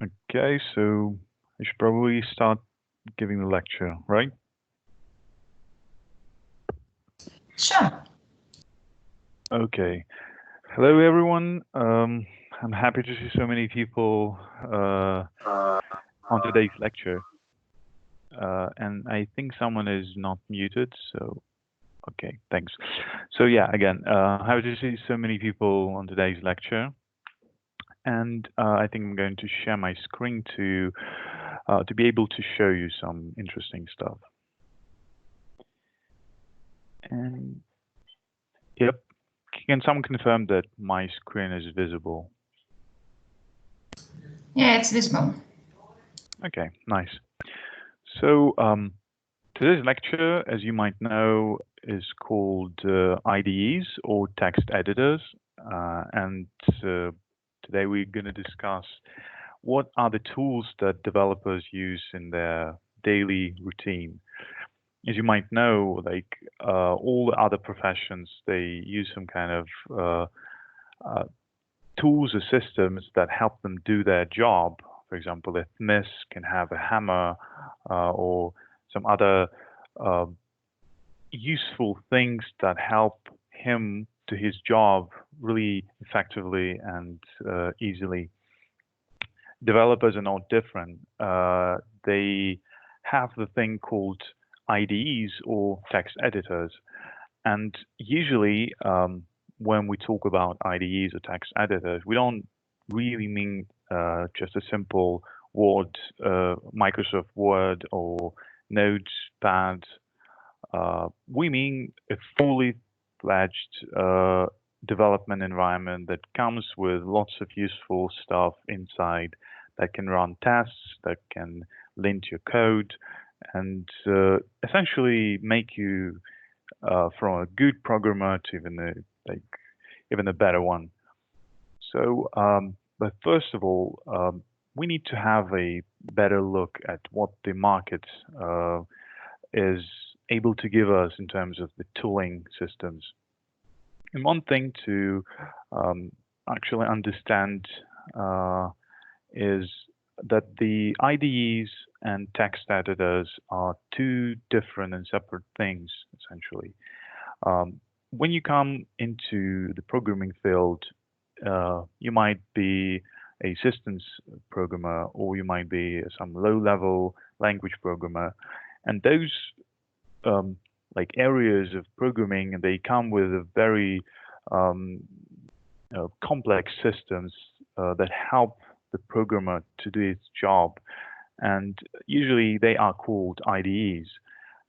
Okay, so I should probably start giving the lecture, right? Sure. Okay. Hello, everyone. I'm happy to see so many people on today's lecture. And I think someone is not muted, so okay, thanks. So yeah, again, happy to see so many people on today's lecture. And I think I'm going to share my screen to be able to show you some interesting stuff. And yep, can someone confirm that my screen is visible? Yeah, it's visible. Okay, nice. So today's lecture, as you might know, is called IDEs or text editors, and today we're going to discuss what are the tools that developers use in their daily routine. As you might know, like all the other professions, they use some kind of uh, tools or systems that help them do their job. For example, a smith can have a hammer or some other uh, useful things that help him to his job really effectively and easily. Developers are not different. They have the thing called IDEs or text editors. And usually, when we talk about IDEs or text editors, we don't really mean just a simple Word, Microsoft Word or Notepad. We mean a fully fledged development environment that comes with lots of useful stuff inside that can run tests, that can lint your code, and essentially make you from a good programmer to even a better one. So, but first of all, we need to have a better look at what the market is able to give us in terms of the tooling systems. And one thing to um, actually understand uh, is that the IDEs and text editors are two different and separate things, essentially. When you come into the programming field, you might be a systems programmer or you might be some low-level language programmer, and those um, like areas of programming, they come with a very um, complex systems that help the programmer to do its job, and usually they are called IDEs.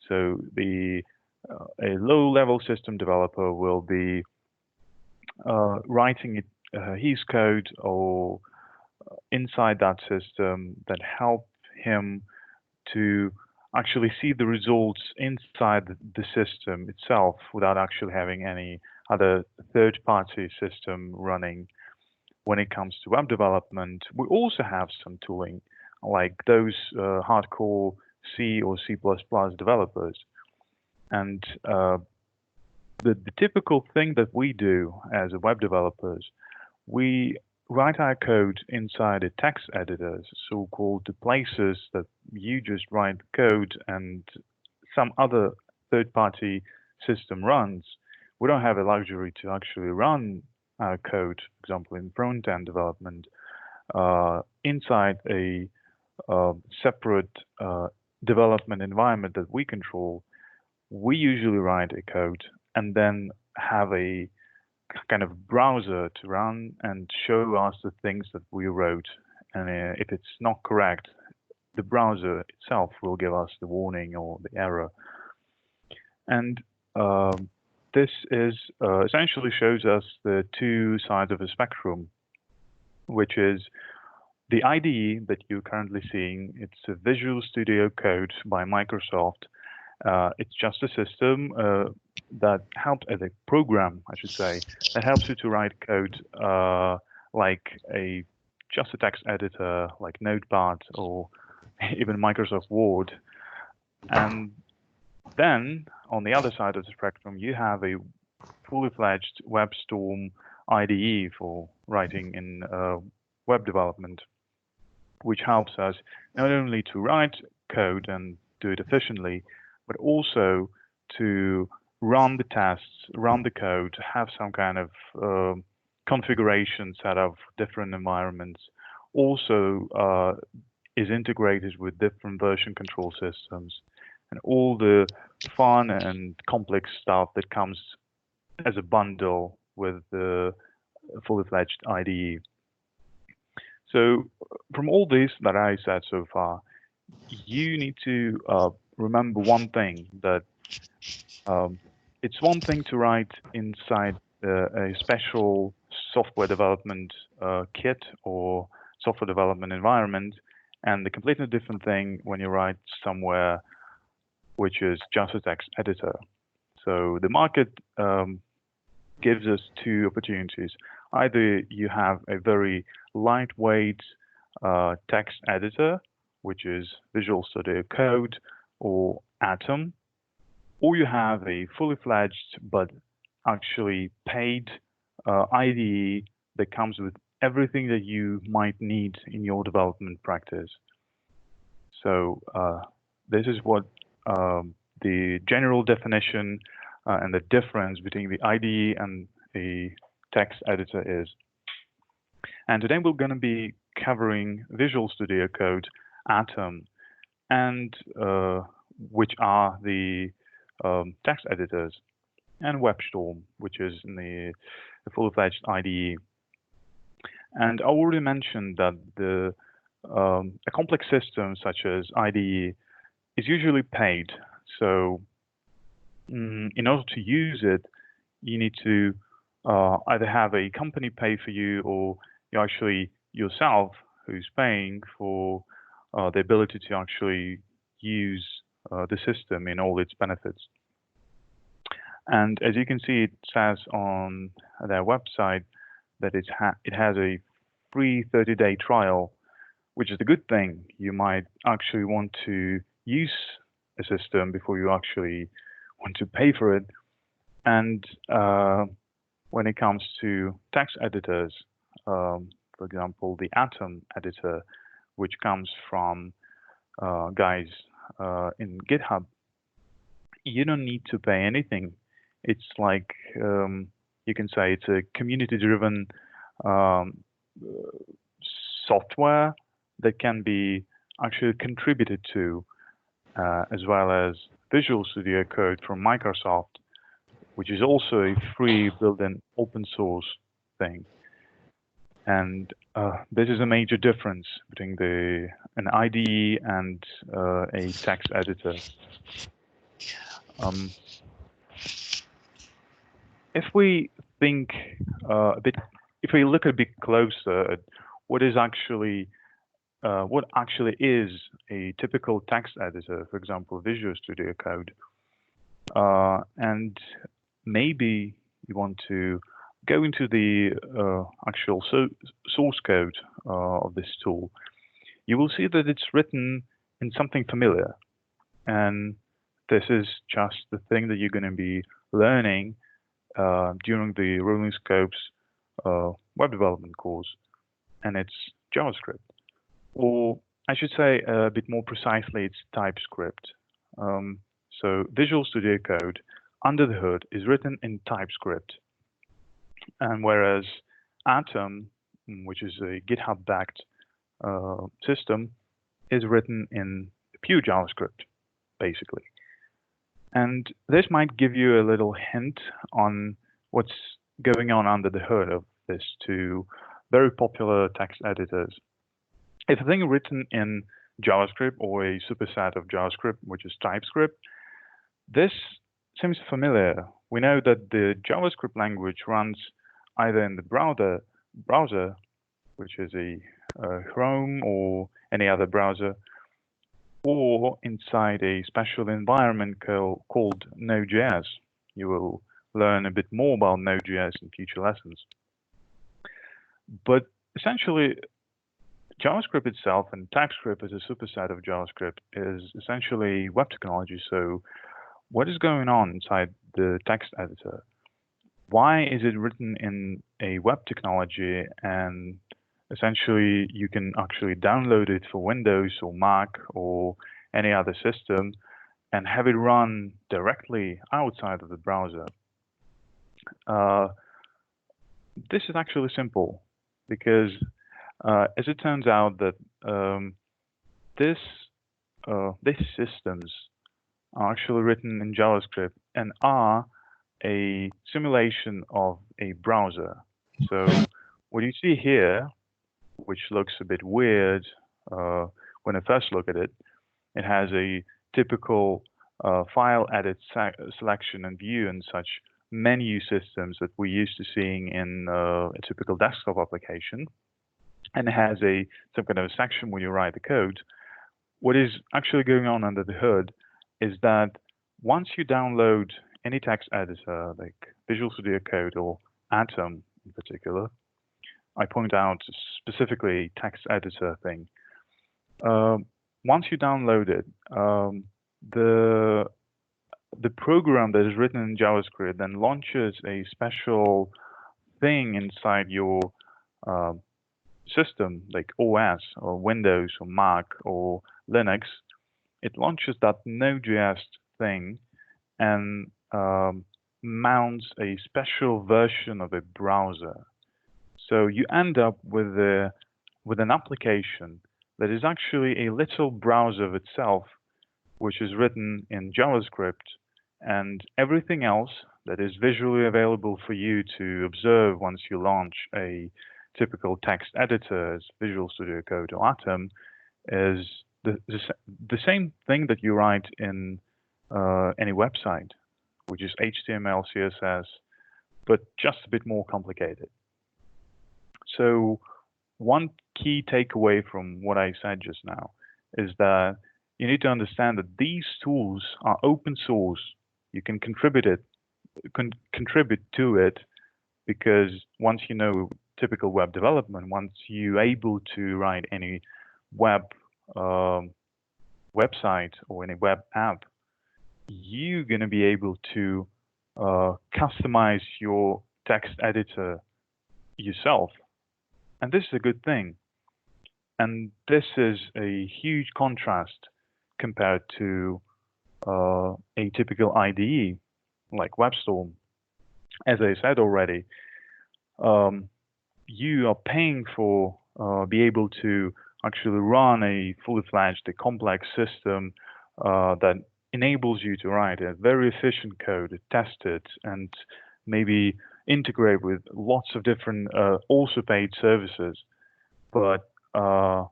So the a low-level system developer will be writing his code or inside that system that help him to actually see the results inside the system itself without actually having any other third-party system running. When it comes to web development, we also have some tooling, like those hardcore C or C++ developers. And the typical thing that we do as a web developers, we write our code inside a text editors, so-called the places that you just write code and some other third-party system runs. We don't have a luxury to actually run our code, for example, in front-end development, inside a separate development environment that we control. We usually write a code and then have a kind of browser to run and show us the things that we wrote. And if it's not correct, the browser itself will give us the warning or the error. And this is essentially shows us the two sides of a spectrum, which is the IDE that you're currently seeing. It's a Visual Studio Code by Microsoft. It's just a system that helps as a program, I should say, that helps you to write code like just a text editor like Notepad or even Microsoft Word. And then on the other side of the spectrum, you have a fully fledged WebStorm IDE for writing in web development. which helps us not only to write code and do it efficiently, but also to run the tests, run the code, have some kind of configuration set of different environments. Also is integrated with different version control systems and all the fun and complex stuff that comes as a bundle with the fully fledged IDE. So from all this that I said so far, you need to remember one thing, that it's one thing to write inside a special software development kit or software development environment, and the completely different thing when you write somewhere which is just a text editor. So the market gives us two opportunities. Either you have a very lightweight text editor, which is Visual Studio Code or Atom, or you have a fully fledged but actually paid IDE that comes with everything that you might need in your development practice. So this is what the general definition and the difference between the IDE and the text editor is. And today we're going to be covering Visual Studio Code, Atom, and which are the text editors, and WebStorm, which is in the full-fledged IDE. And I already mentioned that a complex system such as IDE is usually paid. So in order to use it, you need to either have a company pay for you, or you actually yourself who's paying for the ability to actually use the system in all its benefits. And as you can see, it says on their website that it has a free 30-day trial, which is a good thing. You might actually want to use a system before you actually want to pay for it. And when it comes to text editors, for example, the Atom editor, which comes from guys in GitHub, you don't need to pay anything. It's like, you can say it's a community-driven software that can be actually contributed to, as well as Visual Studio Code from Microsoft, which is also a free built-in open source thing. And this is a major difference between an IDE and a text editor. If we think if we look a bit closer at what actually is a typical text editor, for example, Visual Studio Code, and maybe you want to go into the actual source code of this tool, you will see that it's written in something familiar. And this is just the thing that you're going to be learning during the Rolling Scopes web development course, and it's JavaScript. Or I should say a bit more precisely, it's TypeScript. So Visual Studio Code, under the hood, is written in TypeScript. And whereas Atom, which is a GitHub-backed system, is written in pure JavaScript, basically. And this might give you a little hint on what's going on under the hood of these two very popular text editors. If a thing written in JavaScript or a superset of JavaScript, which is TypeScript, this seems familiar. We know that the JavaScript language runs either in the browser, which is a Chrome or any other browser, or inside a special environment called Node.js. You will learn a bit more about Node.js in future lessons. But essentially, JavaScript itself and TypeScript as a superset of JavaScript is essentially web technology. So what is going on inside the text editor? Why is it written in a web technology and Essentially, you can actually download it for Windows or Mac or any other system and have it run directly outside of the browser. Uh, this is actually simple because, as it turns out, that this these systems are actually written in JavaScript and are a simulation of a browser. So what you see here, which looks a bit weird when I first look at it, it has a typical file edit selection and view and such menu systems that we're used to seeing in a typical desktop application. And it has some kind of a section where you write the code. What is actually going on under the hood is that once you download any text editor like Visual Studio Code or Atom in particular, I point out specifically text editor thing. Once you download it, the program that is written in JavaScript then launches a special thing inside your system, like OS or Windows or Mac or Linux. It launches that Node.js thing and mounts a special version of a browser. So you end up with an application that is actually a little browser of itself, which is written in JavaScript, and everything else that is visually available for you to observe once you launch a typical text editor as Visual Studio Code or Atom is the same thing that you write in any website, which is HTML, CSS, but just a bit more complicated. So one key takeaway from what I said just now is that you need to understand that these tools are open source. You can contribute to it, because once you know typical web development, once you're able to write any web website or any web app, you're going to be able to customize your text editor yourself. And this is a good thing. And this is a huge contrast compared to a typical IDE like WebStorm. As I said already, you are paying for be able to actually run a fully fledged, a complex system that enables you to write a very efficient code, test it, and maybe integrate with lots of different also paid services. But a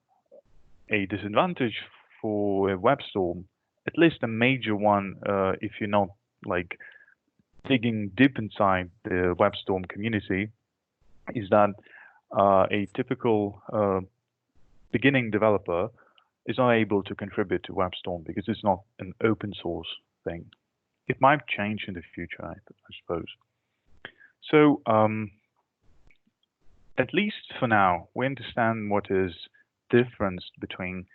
disadvantage for a WebStorm, at least a major one, if you're not like digging deep inside the WebStorm community, is that a typical beginning developer is not able to contribute to WebStorm because it's not an open source thing. It might change in the future, I suppose. So at least for now, we understand what is difference between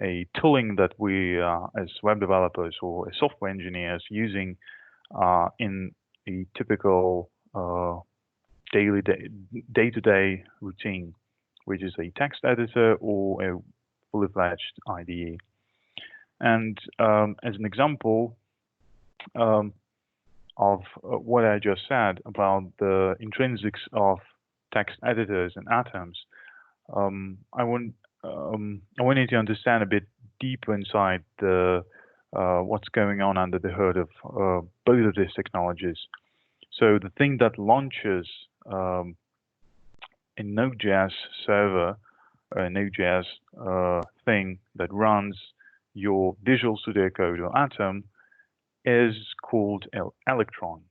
a tooling that we as web developers or as software engineers using in a typical day-to-day routine, which is a text editor or a fully fledged IDE. And as an example of what I just said about the intrinsics of text editors and atoms, I want you to understand a bit deeper inside the what's going on under the hood of both of these technologies. So the thing that launches a Node.js server, a Node.js thing that runs your Visual Studio Code or Atom is called Electron.js.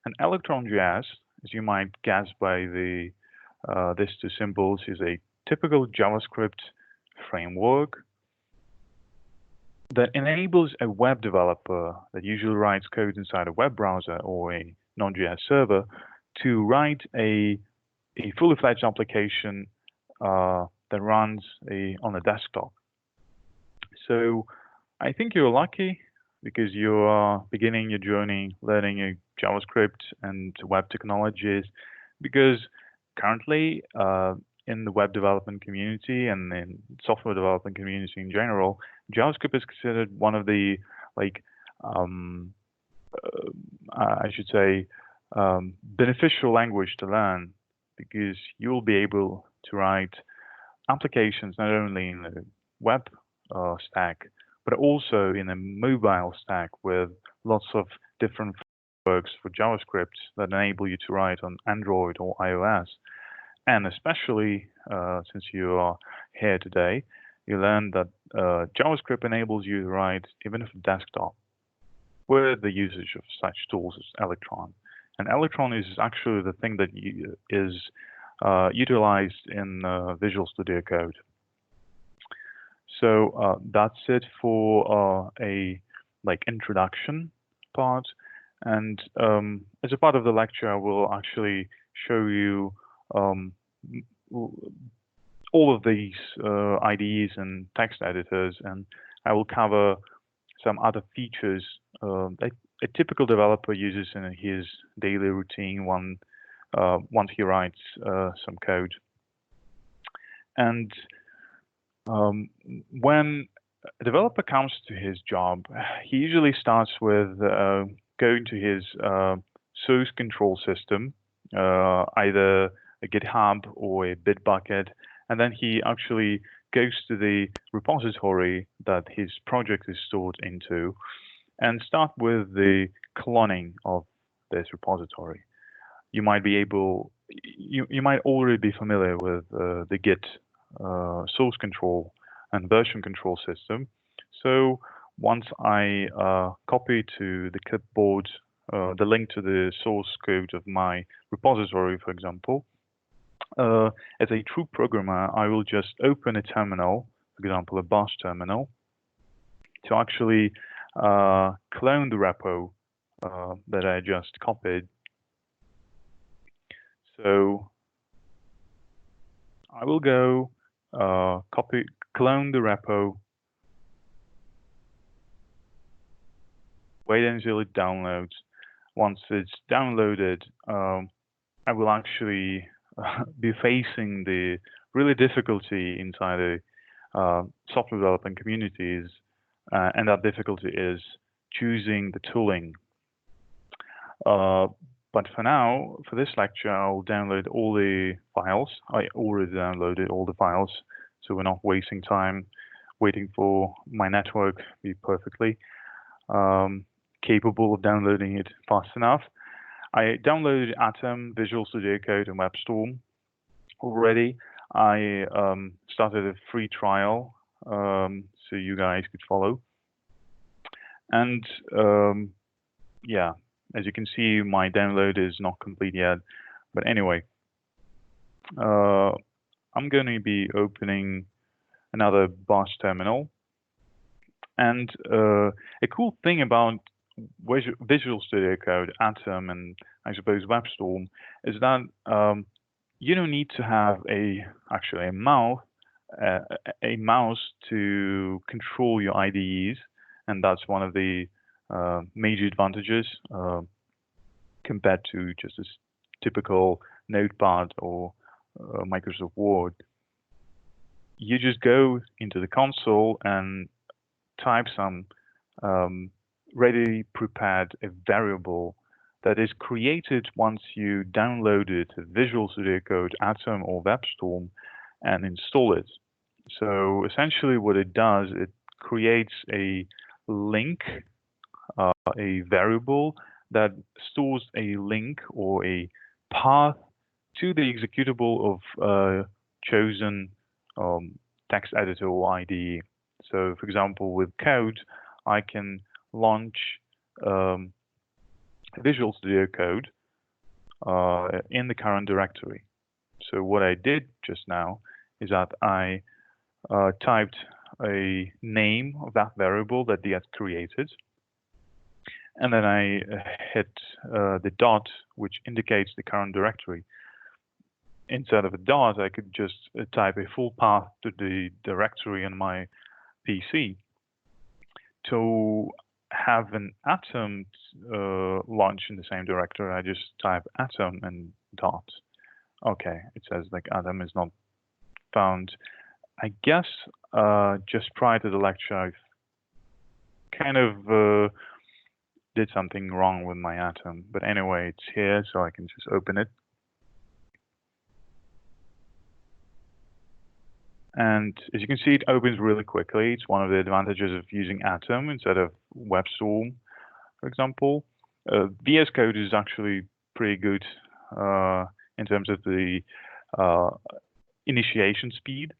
And Electron.js, as you might guess by these two symbols, is a typical JavaScript framework that enables a web developer that usually writes code inside a web browser or a Node.js server to write a fully fledged application that runs on a desktop. So I think you're lucky because you are beginning your journey learning JavaScript and web technologies, because currently in the web development community and in software development community in general, JavaScript is considered one of the like um, I should say beneficial language to learn because you'll be able to write applications not only in the web stack but also in a mobile stack with lots of different frameworks for JavaScript that enable you to write on Android or iOS. And especially since you are here today, you learned that JavaScript enables you to write even for desktop with the usage of such tools as Electron. And Electron is actually the thing that is utilized in Visual Studio Code. So that's it for a introduction part. And as a part of the lecture, I will actually show you all of these IDEs and text editors, and I will cover some other features that a typical developer uses in his daily routine once he writes some code. And when a developer comes to his job, he usually starts with going to his source control system, either a GitHub or a Bitbucket, and then he actually goes to the repository that his project is stored into and start with the cloning of this repository. You might already be familiar with the Git source control and version control system. So once I copy to the clipboard the link to the source code of my repository, for example, as a true programmer, I will just open a terminal, for example, a Bash terminal, to actually clone the repo that I just copied. So I will go clone the repo, wait until it downloads. Once it's downloaded, I will actually be facing the really difficulty inside the software development communities, and that difficulty is choosing the tooling. But for now, for this lecture, I'll download all the files. I already downloaded all the files, so we're not wasting time waiting for my network to be perfectly capable of downloading it fast enough. I downloaded Atom, Visual Studio Code, and WebStorm already. I started a free trial so you guys could follow. And yeah, as you can see, my download is not complete yet. But anyway, I'm going to be opening another Bash terminal. And a cool thing about Visual Studio Code, Atom, and I suppose WebStorm is that you don't need to have actually a mouse to control your IDEs, and that's one of the major advantages compared to just a typical Notepad or Microsoft Word. You just go into the console and type some ready prepared a variable that is created once you downloaded Visual Studio Code, Atom, or WebStorm and install it. So essentially what it does, it creates a link, a variable that stores a link or a path to the executable of chosen text editor or IDE. So for example, with code, I can launch Visual Studio Code in the current directory. So what I did just now is that I typed a name of that variable that gets created, and then I hit the dot, which indicates the current directory. Instead of a dot, I could just type a full path to the directory on my PC. To have an Atom launch in the same directory, I just type Atom and dot. Okay, it says like Atom is not found. I guess just prior to the lecture, I've kind of did something wrong with my Atom. But anyway, it's here, so I can just open it. And as you can see, it opens really quickly. It's one of the advantages of using Atom instead of WebStorm, for example. VS Code is actually pretty good in terms of the uh, initiation speed.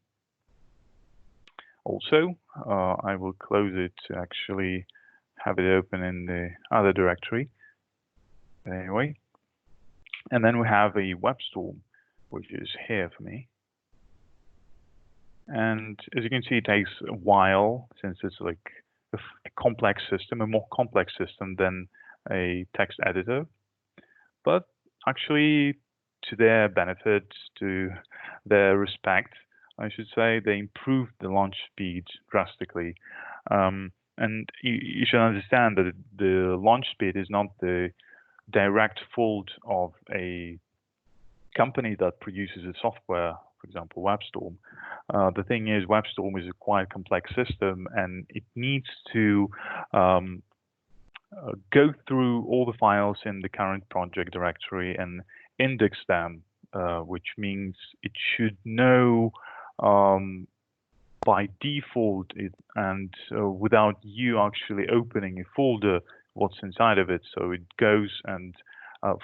Also, I will close it to actually have it open in the other directory. But anyway, and then we have a WebStorm, which is here for me. And as you can see, it takes a while since it's like a complex system, a more complex system than a text editor. But actually, to their benefit, to their respect, I should say, they improved the launch speed drastically. And you should understand that the launch speed is not the direct fault of a company that produces a software, for example, WebStorm. The thing is, WebStorm is a quite complex system, and it needs to go through all the files in the current project directory and index them, which means it should know by default and without you actually opening a folder what's inside of it. So it goes and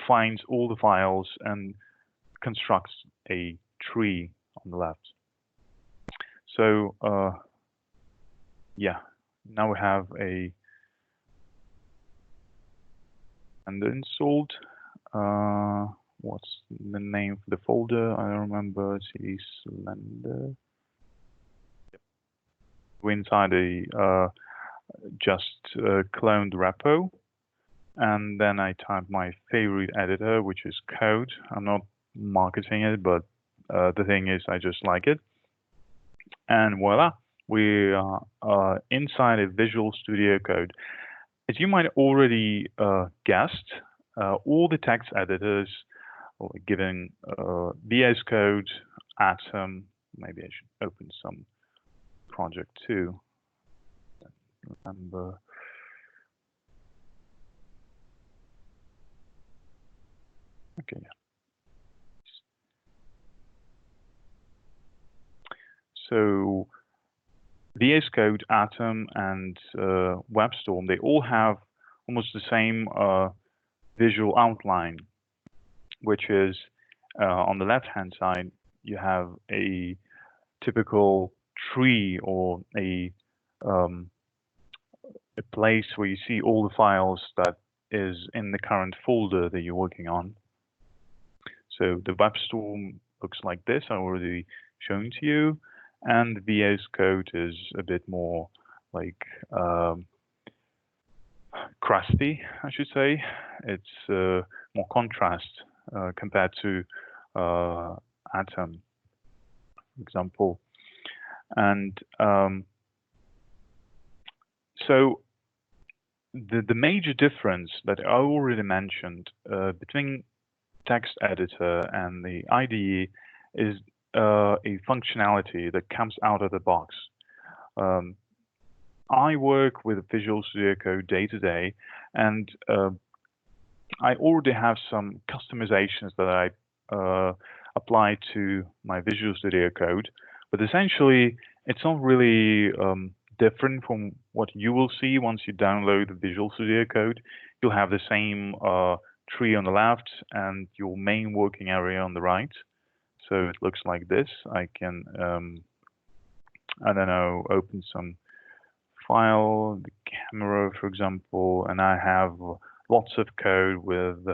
finds all the files and constructs a tree on the left. So yeah, now we have a and installed. What's the name of the folder? I don't remember. CD Slender. We're inside a just cloned repo, and then I type my favorite editor, which is code. I'm not marketing it, but the thing is, I just like it. And voila, we are inside a Visual Studio Code. As you might already guessed, all the text editors, given VS Code, Atom, maybe I should open some project too. Remember. Okay. So VS Code, Atom, and WebStorm, they all have almost the same visual outline, which is on the left-hand side, you have a typical tree or a place where you see all the files that is in the current folder that you're working on. So the WebStorm looks like this, I already shown to you, and the VS Code is a bit more like crusty, I should say. It's more contrast compared to Atom, for example. And so the major difference that I already mentioned between text editor and the IDE is a functionality that comes out of the box. I work with Visual Studio Code day to day, and I already have some customizations that I apply to my Visual Studio Code, but essentially it's not really different from what you will see once you download the Visual Studio Code. You'll have the same tree on the left and your main working area on the right. So it looks like this. I can, I don't know, open some file, the camera, for example, and I have lots of code with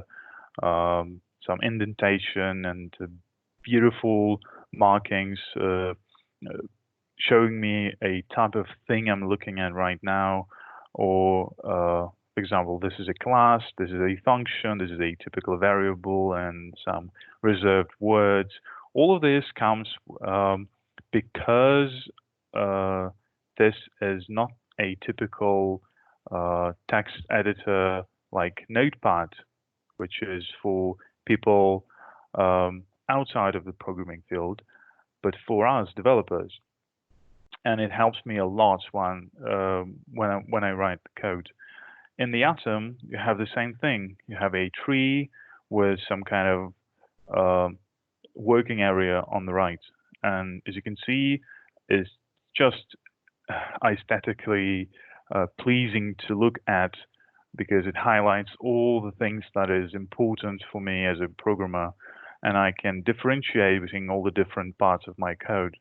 some indentation and beautiful markings showing me a type of thing I'm looking at right now. Or, for example, this is a class, this is a function, this is a typical variable, and some reserved words. All of this comes because this is not a typical text editor like Notepad, which is for people outside of the programming field, but for us developers. And it helps me a lot when I write the code. In the Atom, you have the same thing. You have a tree with some kind of working area on the right, and as you can see, it's just aesthetically pleasing to look at because it highlights all the things that is important for me as a programmer, and I can differentiate between all the different parts of my code.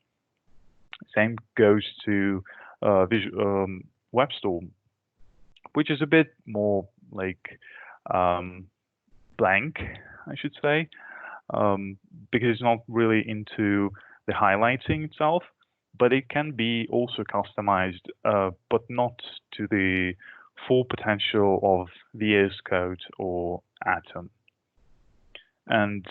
Same goes to WebStorm, which is a bit more like blank, I should say, because it's not really into the highlighting itself, but it can be also customized, but not to the full potential of VS Code or Atom. And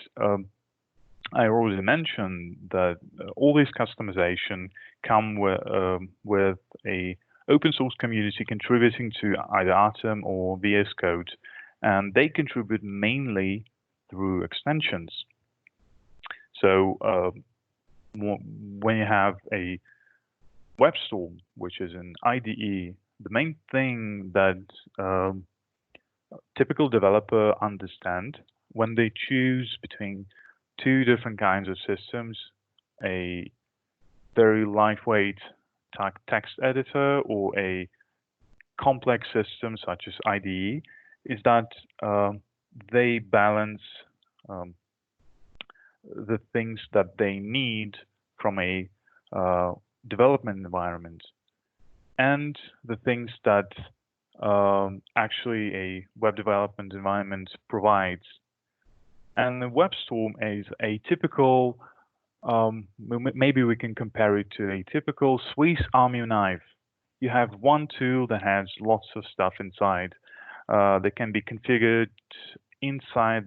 I already mentioned that all this customization come with a open source community contributing to either Atom or VS Code, and they contribute mainly through extensions. So when you have a WebStorm, which is an IDE, the main thing that typical developer understand when they choose between two different kinds of systems, a very lightweight text editor or a complex system such as IDE, is that they balance the things that they need from a development environment and the things that actually a web development environment provides. And the WebStorm is a typical, maybe we can compare it to a typical Swiss Army knife. You have one tool that has lots of stuff inside that can be configured inside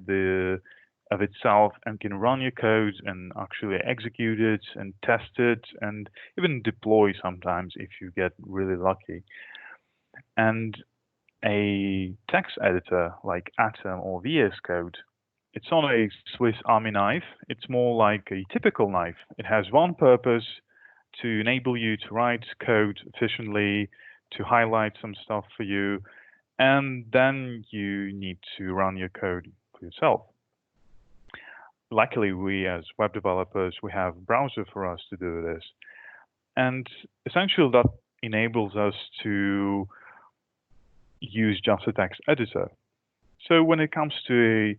of itself and can run your code and actually execute it and test it and even deploy sometimes if you get really lucky. And a text editor like Atom or VS Code, it's not a Swiss Army knife. It's more like a typical knife. It has one purpose: to enable you to write code efficiently, to highlight some stuff for you, and then you need to run your code for yourself. Luckily, we as web developers, we have a browser for us to do this. And essentially that enables us to use just a text editor. So when it comes to a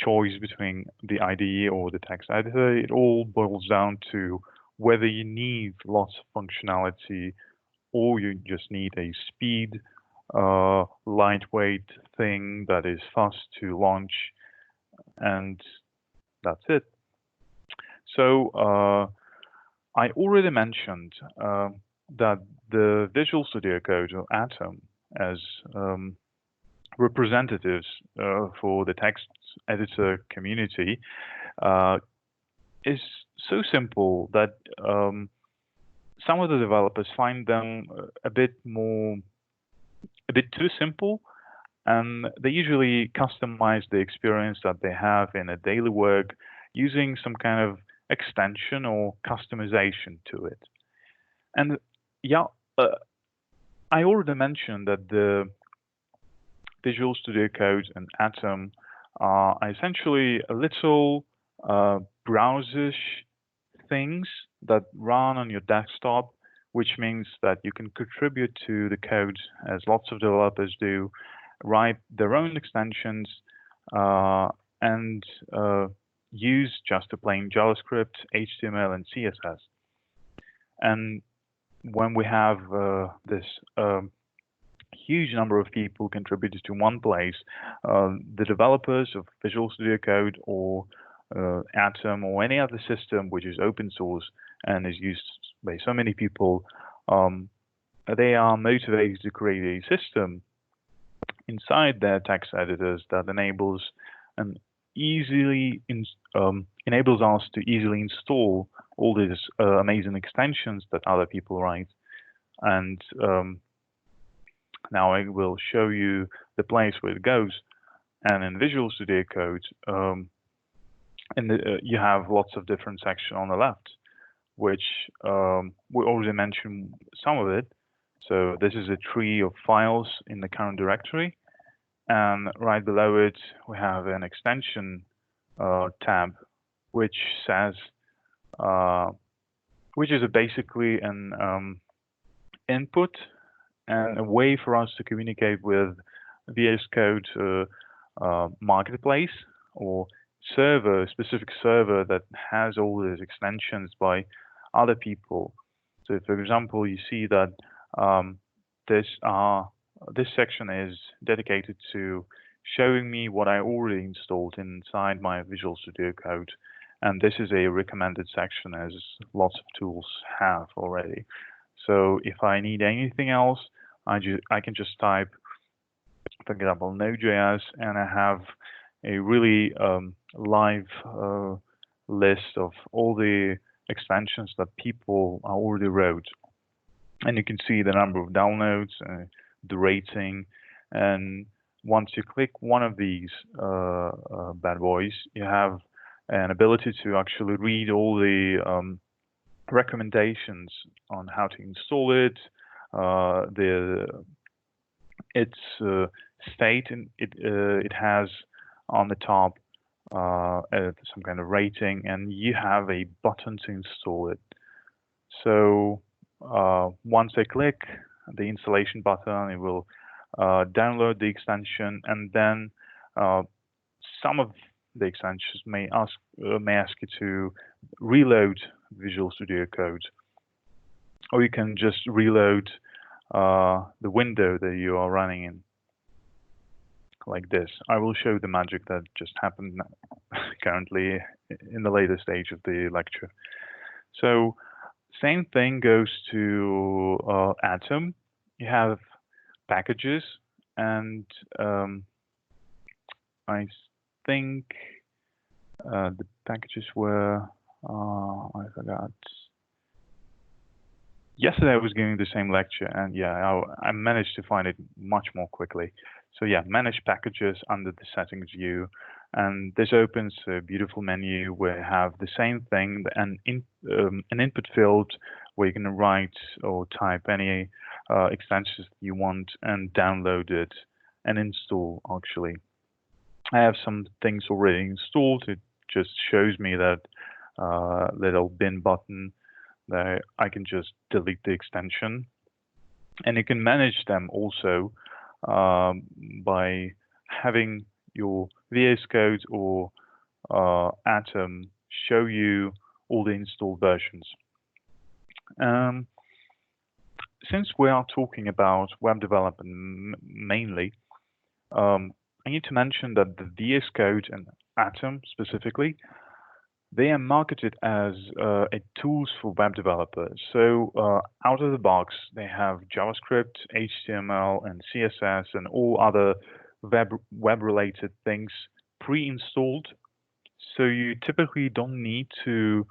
choice between the IDE or the text editor, it all boils down to whether you need lots of functionality or you just need a speed, lightweight thing that is fast to launch, and that's it. So I already mentioned that the Visual Studio Code or Atom as representatives for the text editor community is so simple that some of the developers find them a bit too simple, and they usually customize the experience that they have in a daily work using some kind of extension or customization to it. And yeah, I already mentioned that the Visual Studio Code and Atom are essentially a little browser-ish things that run on your desktop, which means that you can contribute to the code, as lots of developers do, write their own extensions, and use just a plain JavaScript, HTML, and CSS. And when we have this huge number of people contributed to one place, the developers of Visual Studio Code or Atom or any other system which is open source and is used by so many people, they are motivated to create a system inside their text editors that enables enables us to easily install all these amazing extensions that other people write. And now I will show you the place where it goes. And in Visual Studio Code, and you have lots of different sections on the left, which we already mentioned some of it. So this is a tree of files in the current directory, and right below it we have an extension tab, which says, which is basically an input and a way for us to communicate with VS Code marketplace or server, specific server that has all these extensions by other people. So, for example, you see that this this section is dedicated to showing me what I already installed inside my Visual Studio Code, and this is a recommended section as lots of tools have already. So if I need anything else, I can just type, for example, Node.js, and I have a really live list of all the extensions that people already wrote. And you can see the number of downloads, the rating, and once you click one of these bad boys, you have an ability to actually read all the recommendations on how to install it, its state, and it has on the top some kind of rating, and you have a button to install it. So once I click the installation button, it will download the extension, and then some of the extensions may ask you to reload Visual Studio Code, or you can just reload the window that you are running in, like this. I will show the magic that just happened currently in the later stage of the lecture. So same thing goes to Atom. You have packages, and I think the packages were, I forgot. Yesterday I was giving the same lecture, and yeah, I managed to find it much more quickly. So yeah, manage packages under the settings view, and this opens a beautiful menu where you have the same thing, an input field where you can write or type any extensions you want and download it and install. Actually, I have some things already installed. It just shows me that little bin button that I can just delete the extension, and you can manage them also by having your VS Code or Atom show you all the installed versions. Since we are talking about web development mainly, I need to mention that the VS Code and Atom specifically, they are marketed as tools for web developers. So out of the box, they have JavaScript, HTML, and CSS, and all other web-related things pre-installed. So you typically don't need to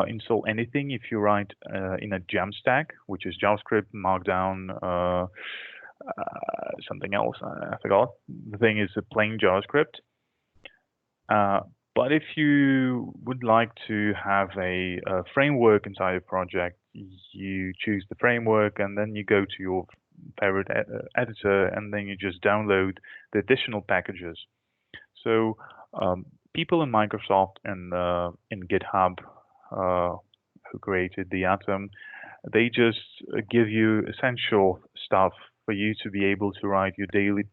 install anything if you write in a Jamstack, which is JavaScript, Markdown, something else. I forgot. The thing is a plain JavaScript. But if you would like to have a framework inside your project, you choose the framework, and then you go to your favorite editor, and then you just download the additional packages. So people in Microsoft and in GitHub who created the Atom, they just give you essential stuff for you to be able to write your daily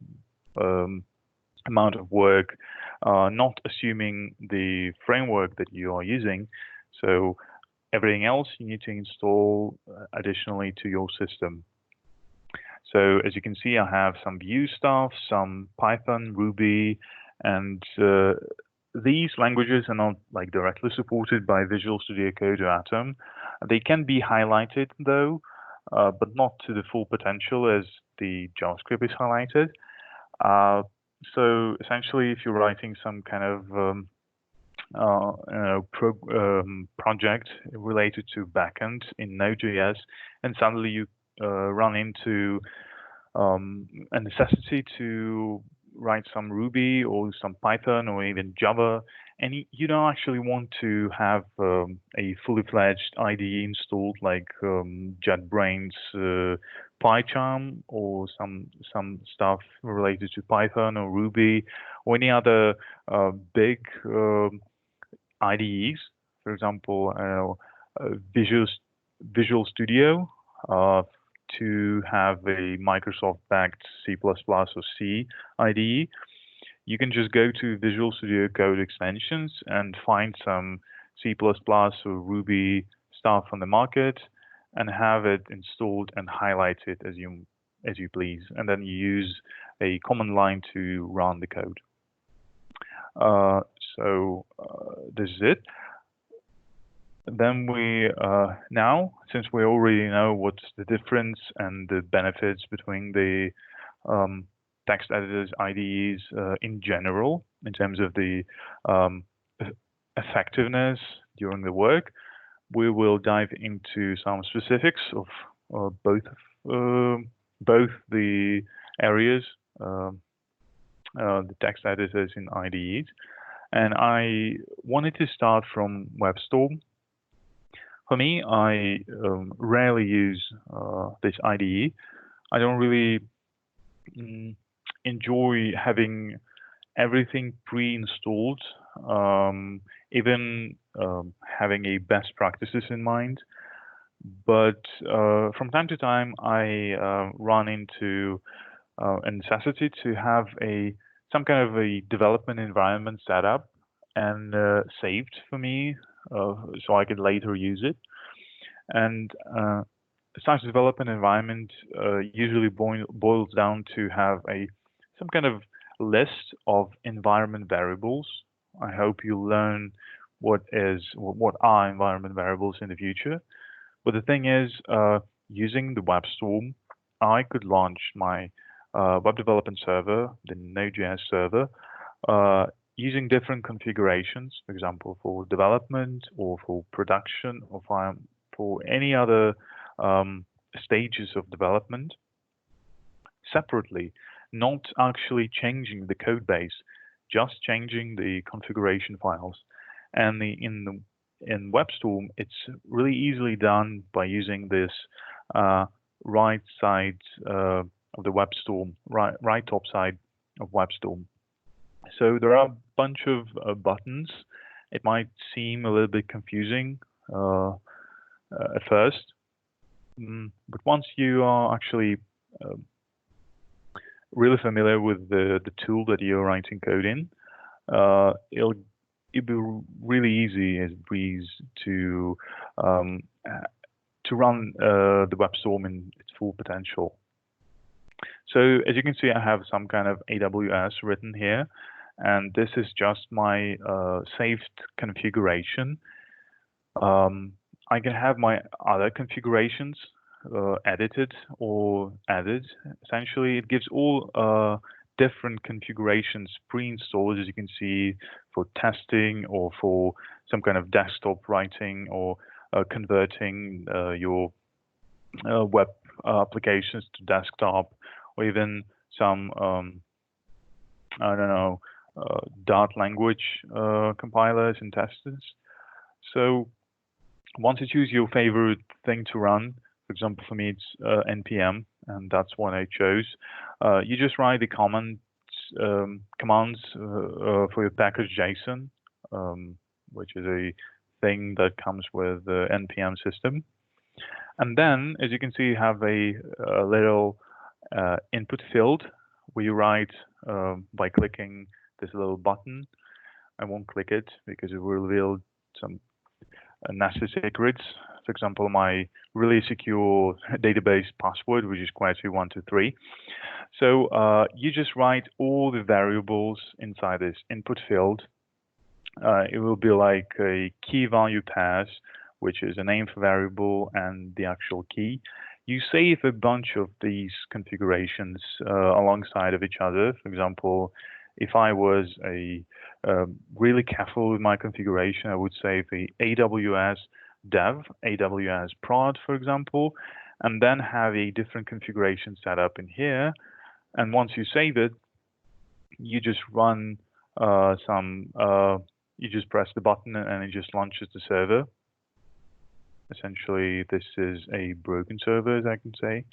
amount of work, not assuming the framework that you are using. So everything else you need to install additionally to your system. So as you can see, I have some Vue stuff, some Python, Ruby, and these languages are not like directly supported by Visual Studio Code or Atom. They can be highlighted though, but not to the full potential as the JavaScript is highlighted. So essentially, if you're writing some kind of project related to backend in Node.js, and suddenly you run into a necessity to write some Ruby or some Python or even Java, and you don't actually want to have a fully fledged IDE installed like JetBrains PyCharm or some stuff related to Python or Ruby or any other big IDEs. For example, Visual Studio to have a Microsoft-backed C++ or C IDE. You can just go to Visual Studio Code extensions and find some C++ or Ruby stuff on the market and have it installed and highlight it as you please. And then you use a command line to run the code. This is it. Then now, since we already know what's the difference and the benefits between the text editors, IDEs in general, in terms of the effectiveness during the work, we will dive into some specifics of both the areas, the text editors in IDEs. And I wanted to start from WebStorm. For me, I rarely use this IDE. I don't really enjoy having everything pre-installed, even having a best practices in mind. But from time to time, I run into a necessity to have some kind of a development environment set up and saved for me, so I could later use it. And such development environment usually boils down to have some kind of list of environment variables. I hope you learn what are environment variables in the future. But the thing is, using the WebStorm, I could launch my web development server, the Node.js server, using different configurations, for example, for development or for production or for any other stages of development separately, not actually changing the code base, just changing the configuration files. And in WebStorm, it's really easily done by using this right side of the WebStorm, right top side of WebStorm. So there are a bunch of buttons. It might seem a little bit confusing at first, but once you are actually really familiar with the tool that you're writing code in, it'll be really easy as a breeze to run the WebStorm in its full potential. So as you can see, I have some kind of AWS written here, and this is just my saved configuration. I can have my other configurations edited or added. Essentially, it gives all different configurations pre-installed, as you can see, for testing or for some kind of desktop writing or converting your web applications to desktop, or even some I don't know, Dart language compilers and testers. So once you choose your favorite thing to run, for example, for me it's npm, and that's what I chose. You just write the commands for your package JSON, which is a thing that comes with the npm system. And then, as you can see, you have a little input field where you write by clicking this little button. I won't click it because it will reveal some nasty secrets. For example, my really secure database password, which is Query123. So you just write all the variables inside this input field. It will be like a key value pass, which is a name for variable and the actual key. You save a bunch of these configurations alongside of each other. For example, if I was really careful with my configuration, I would save the AWS dev, AWS prod, for example, and then have a different configuration set up in here. And once you save it, you just run some you just press the button and it just launches the server. Essentially, this is a broken server, as I can say.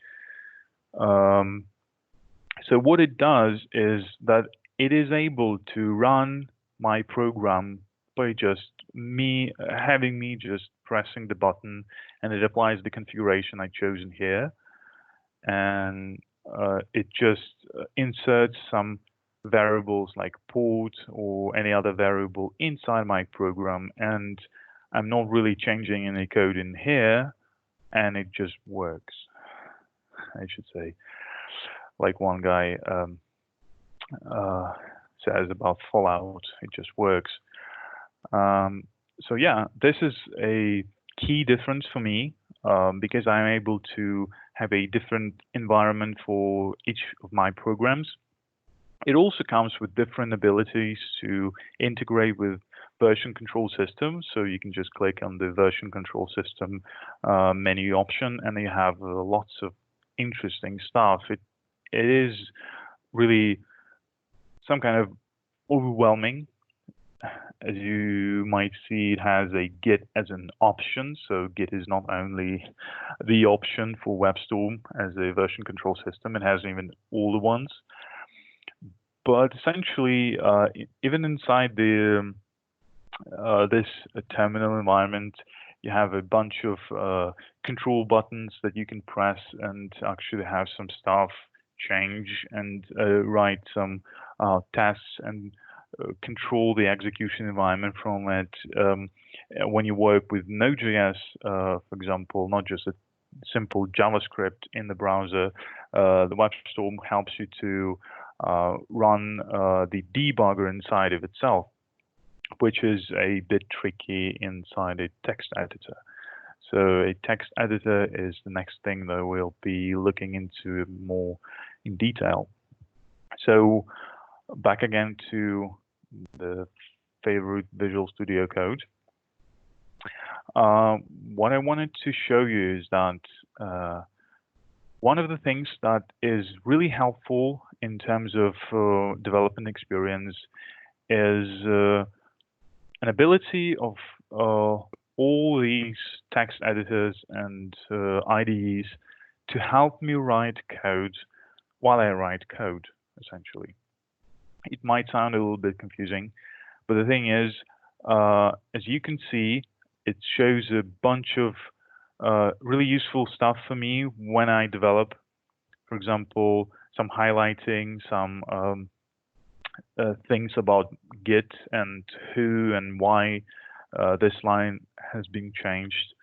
So what it does is that it is able to run my program by just having me just pressing the button, and it applies the configuration I've chosen here, and it just inserts some variables like port or any other variable inside my program, and I'm not really changing any code in here, and it just works, I should say. Like one guy says about Fallout, it just works. So yeah, this is a key difference for me, because I'm able to have a different environment for each of my programs. It also comes with different abilities to integrate with version control systems. So you can just click on the version control system menu option, and you have lots of interesting stuff. It is really some kind of overwhelming. As you might see, it has a Git as an option. So Git is not only the option for WebStorm as a version control system, it has even all the ones. But essentially, even inside the this terminal environment, you have a bunch of control buttons that you can press and actually have some stuff change and write some tests and control the execution environment from it. When you work with Node.js, for example, not just a simple JavaScript in the browser, the WebStorm helps you to run the debugger inside of itself, which is a bit tricky inside a text editor. So a text editor is the next thing that we'll be looking into more in detail. So back again to the favorite Visual Studio Code. What I wanted to show you is that one of the things that is really helpful in terms of development experience is an ability of all these text editors and IDEs to help me write code while I write code, essentially. It might sound a little bit confusing, but the thing is, as you can see, it shows a bunch of really useful stuff for me when I develop. For example, some highlighting, some things about Git and who and why this line has been changed.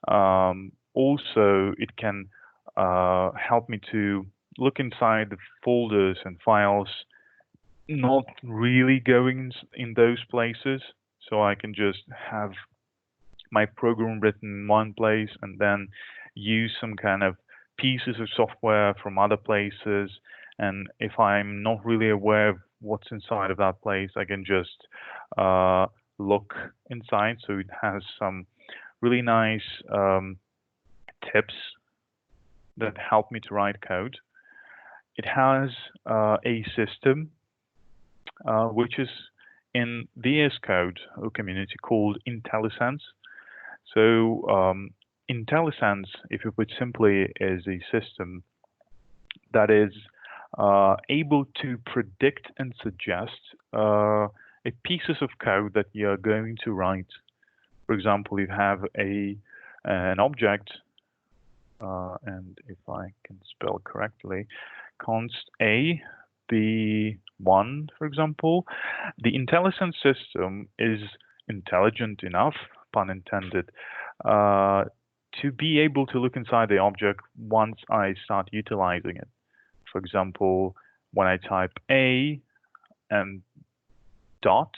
Also, it can help me to look inside the folders and files, not really going in those places. So I can just have my program written in one place and then use some kind of pieces of software from other places. And if I'm not really aware of what's inside of that place, I can just look inside. So it has some really nice tips that help me to write code. It has a system which is in VS Code community called IntelliSense. So IntelliSense, if you put simply, is a system that is able to predict and suggest pieces of code that you're going to write. For example, you have an object, and if I can spell correctly, const A, the one, for example, the IntelliSense system is intelligent enough, pun intended, to be able to look inside the object once I start utilizing it. For example, when I type A and dot,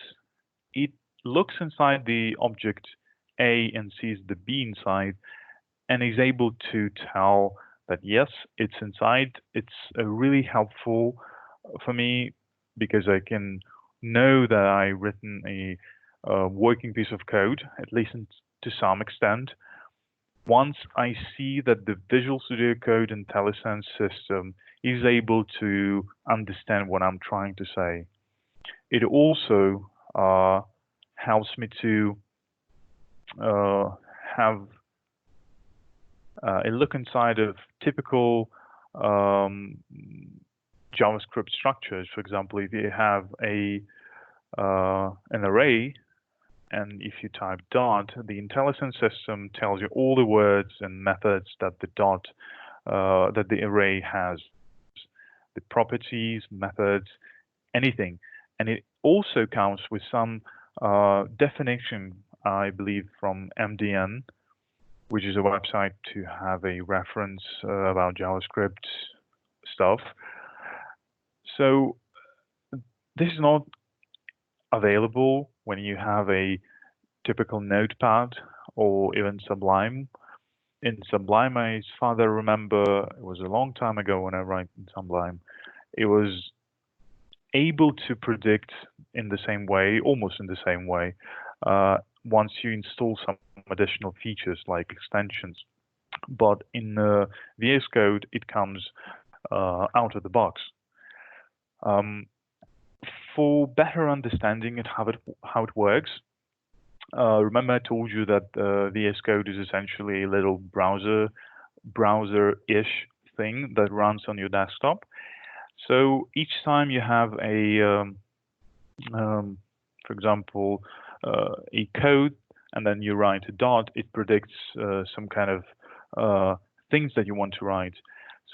it looks inside the object A and sees the B inside, and is able to tell that yes, it's inside. It's really helpful for me because I can know that I've written a working piece of code, at least to some extent. Once I see that the Visual Studio Code IntelliSense system is able to understand what I'm trying to say. It also helps me to have a look inside of typical JavaScript structures. For example, if you have an array, and if you type dot, the intelligent system tells you all the words and methods that the array has, the properties, methods, anything, and it also comes with some definition, I believe, from MDN, which is a website to have a reference about JavaScript stuff. So this is not available when you have a typical Notepad or even Sublime. In Sublime, as far as I remember, it was a long time ago when I wrote in Sublime, it was able to predict in the same way, almost in the same way, once you install some additional features like extensions. But in VS Code, it comes out of the box. For better understanding of how it works, remember I told you that VS Code is essentially a little browser-ish thing that runs on your desktop. So each time you have for example, a code, and then you write a dot, it predicts some kind of things that you want to write.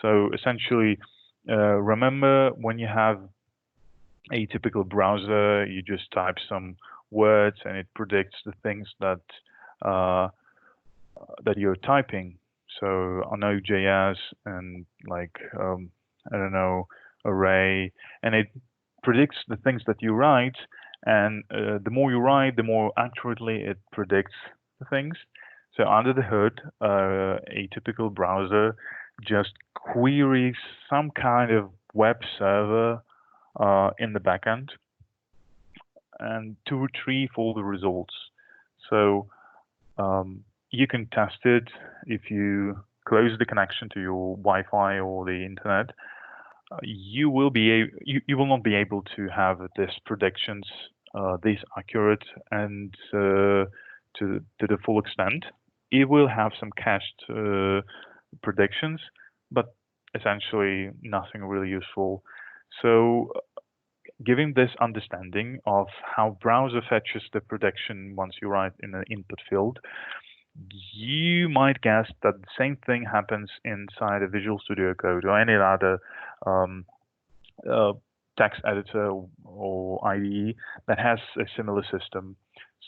So essentially, remember when you have a typical browser, you just type some words and it predicts the things that you're typing. So on Node.js and like I don't know, array, and it predicts the things that you write. And the more you write, the more accurately it predicts the things. So under the hood, a typical browser just queries some kind of web server in the backend and to retrieve all the results. So you can test it if you close the connection to your Wi-Fi or the internet. You will not be able to have these predictions this accurate and to the full extent. It will have some cached predictions, but essentially nothing really useful. So giving this understanding of how browser fetches the prediction once you write in an input field, you might guess that the same thing happens inside a Visual Studio Code or any other text editor or IDE that has a similar system.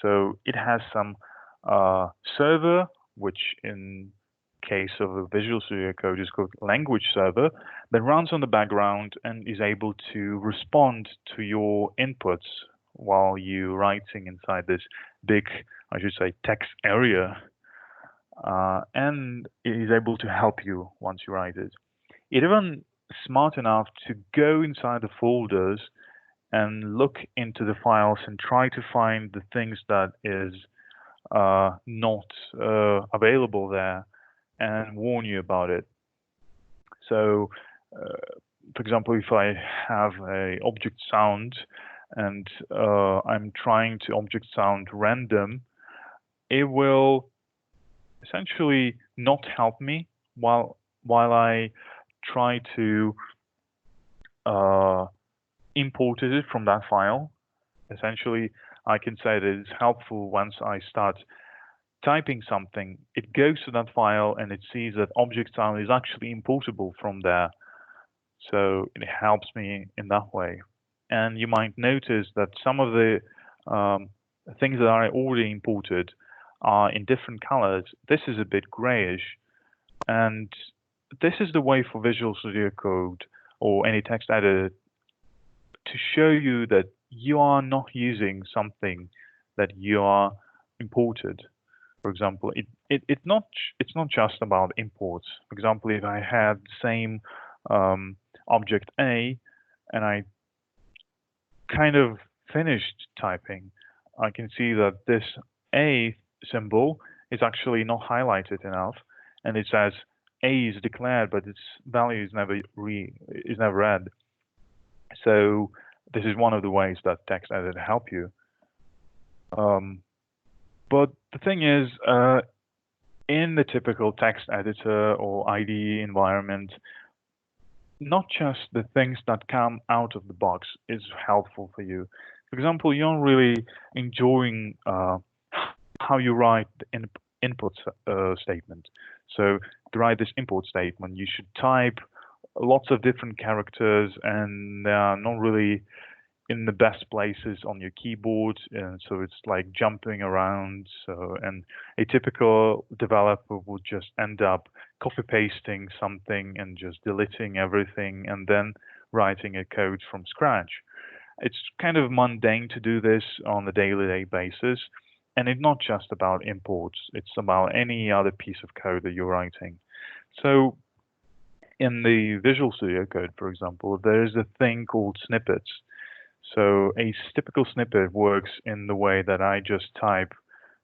So it has some server, which in case of a Visual Studio Code is called language server, that runs on the background and is able to respond to your inputs while you're writing inside this big, I should say, text area. And it is able to help you once you write it. It even smart enough to go inside the folders and look into the files and try to find the things that is not available there and warn you about it. So, for example, if I have a object sound and I'm trying to object sound random, it will essentially not help me while I try to import it from that file. Essentially, I can say that it's helpful once I start typing something. It goes to that file and it sees that object sound is actually importable from there. So it helps me in that way. And you might notice that some of the things that I already imported are in different colors. This is a bit grayish. And this is the way for Visual Studio Code or any text editor to show you that you are not using something that you are imported. For example, it's not just about imports. For example, if I had the same object A and I kind of finished typing, I can see that this A symbol is actually not highlighted enough, and it says A is declared, but its value is never read. So this is one of the ways that text editor help you. But the thing is, in the typical text editor or IDE environment, not just the things that come out of the box is helpful for you. For example, you're not really enjoying how you write the input statement. So to write this import statement, you should type lots of different characters, and they are not really in the best places on your keyboard, and so it's like jumping around. So, and a typical developer would just end up copy pasting something and just deleting everything and then writing a code from scratch. It's kind of mundane to do this on a daily basis. And it's not just about imports, it's about any other piece of code that you're writing. So in the Visual Studio Code, for example, there's a thing called snippets. So a typical snippet works in the way that I just type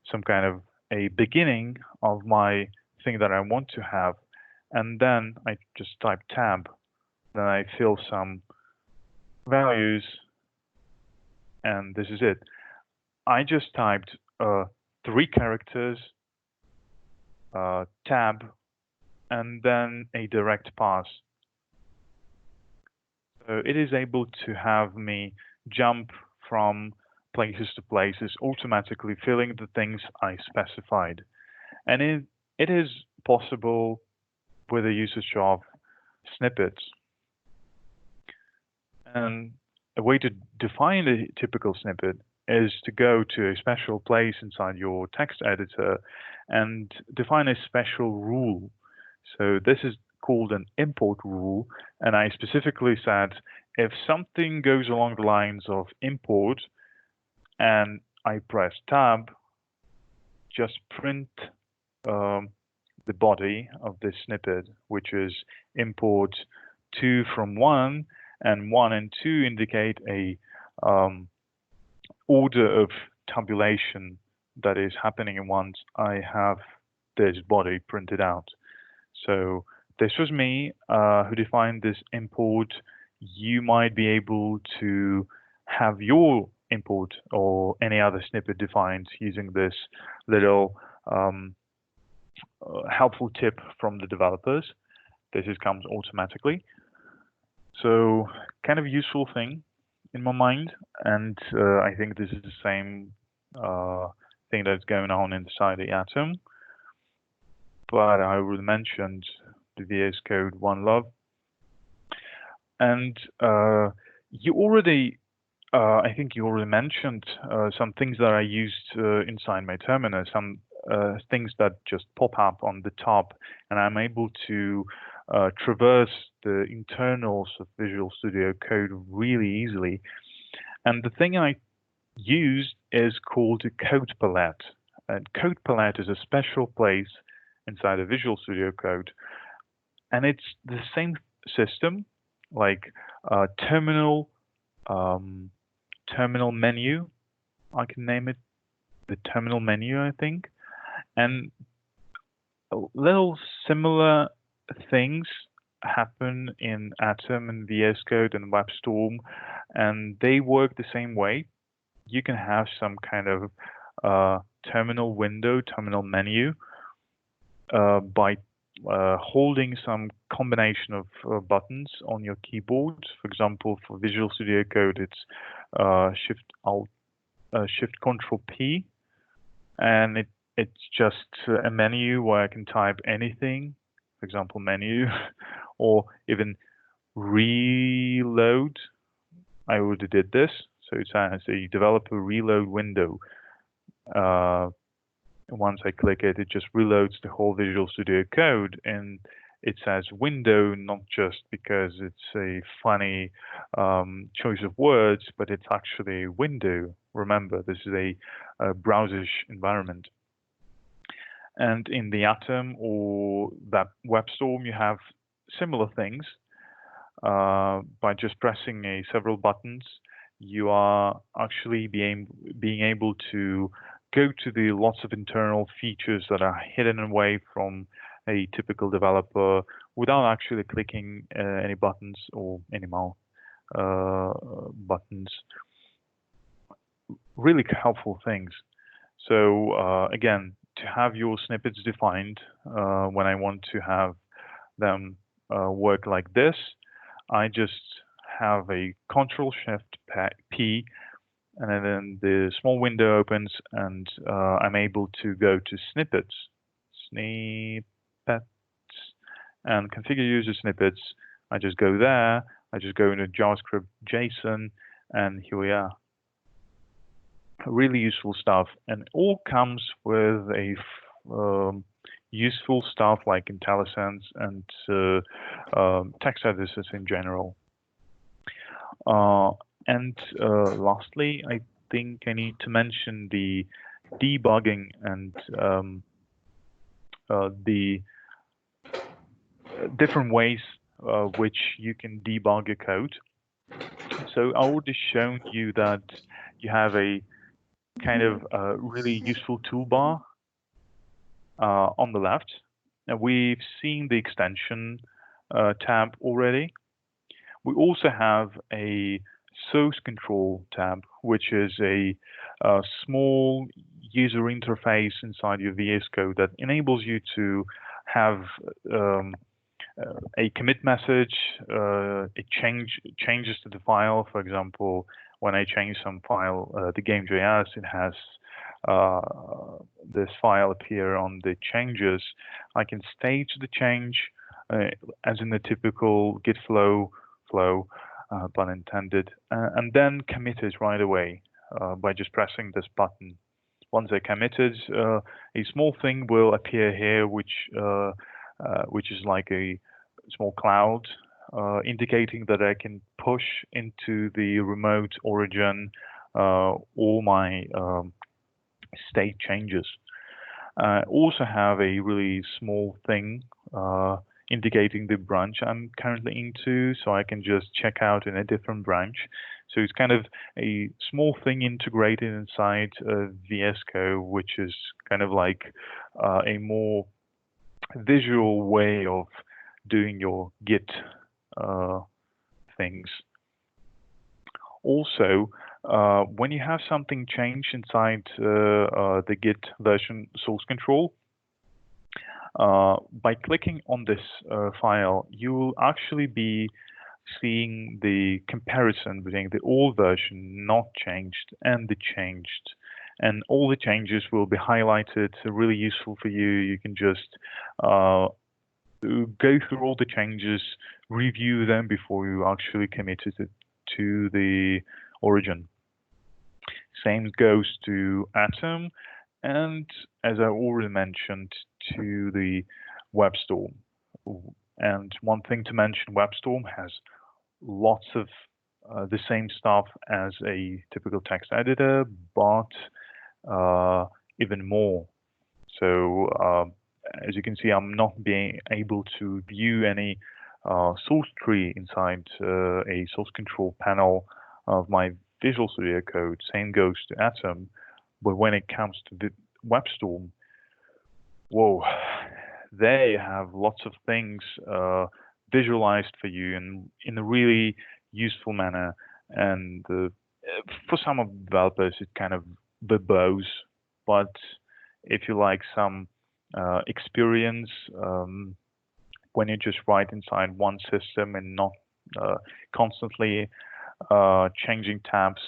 some kind of a beginning of my thing that I want to have, and then I just type tab, then I fill some values, and this is it. I just typed 3 characters, tab, and then a direct pass. So it is able to have me jump from places to places, automatically filling the things I specified. And it is possible with the usage of snippets. And a way to define a typical snippet is to go to a special place inside your text editor and define a special rule. So this is called an import rule, and I specifically said if something goes along the lines of import and I press tab, just print the body of this snippet, which is import 2 from 1, and 1 and 2 indicate a order of tabulation that is happening once I have this body printed out. So this was me who defined this import. You might be able to have your import or any other snippet defined using this little helpful tip from the developers. This comes automatically. So kind of useful thing in my mind, and I think this is the same thing that's going on inside the Atom. But I already mentioned the VS Code One Love, and you already, I think you already mentioned some things that I used inside my terminal, some things that just pop up on the top, and I'm able to traverse the internals of Visual Studio Code really easily. And the thing I used is called a code palette. And code palette is a special place inside of Visual Studio Code, and it's the same system, like terminal terminal menu. I can name it the terminal menu, I think, and little similar things happen in Atom and VS Code and WebStorm, and they work the same way. You can have some kind of terminal window, terminal menu by holding some combination of buttons on your keyboard. For example, for Visual Studio Code, it's Shift Control P, and it's just a menu where I can type anything. For example, menu, or even reload. I already did this, so it has a developer reload window. Once I click it, it just reloads the whole Visual Studio Code, and it says window not just because it's a funny choice of words, but it's actually a window. Remember, this is a browser-ish environment. And in the Atom or that WebStorm, you have similar things. By just pressing several buttons, you are actually being able to go to the lots of internal features that are hidden away from a typical developer without actually clicking any buttons or any more buttons. really helpful things. So again, to have your snippets defined when I want to have them work like this, I just have a Control Shift P, and then the small window opens, and I'm able to go to snippets, snippets, and configure user snippets. I just go there. I just go into JavaScript JSON, and here we are. Really useful stuff, and it all comes with a useful stuff like IntelliSense and text editors in general. And lastly, I think I need to mention the debugging and the different ways which you can debug your code. So I already shown you that you have a kind of really useful toolbar on the left. And we've seen the extension tab already. We also have a source control tab, which is a small user interface inside your VS Code that enables you to have a commit message, it changes to the file. For example, when I change some file, the game.js, it has this file appear on the changes. I can stage the change as in the typical Git flow, pun intended, and then commit it right away by just pressing this button. Once I committed, a small thing will appear here, which is like a small cloud, indicating that I can push into the remote origin all my state changes. Also have a really small thing indicating the branch I'm currently into, so I can just check out in a different branch. So it's kind of a small thing integrated inside VS Code, which is kind of like a more visual way of doing your Git things. Also, when you have something change inside the Git version source control, by clicking on this file, you will actually be seeing the comparison between the old version not changed and the changed. And all the changes will be highlighted, really useful for you. You can just go through all the changes, review them before you actually commit it to the origin. Same goes to Atom, and as I already mentioned, to the WebStorm. And one thing to mention, WebStorm has lots of the same stuff as a typical text editor, but even more. So as you can see, I'm not being able to view any source tree inside a source control panel of my Visual Studio Code. Same goes to Atom. But when it comes to the WebStorm, whoa, they have lots of things visualized for you in a really useful manner. And for some of the developers, it kind of verbose. But if you like some experience, when you just write inside one system and not constantly changing tabs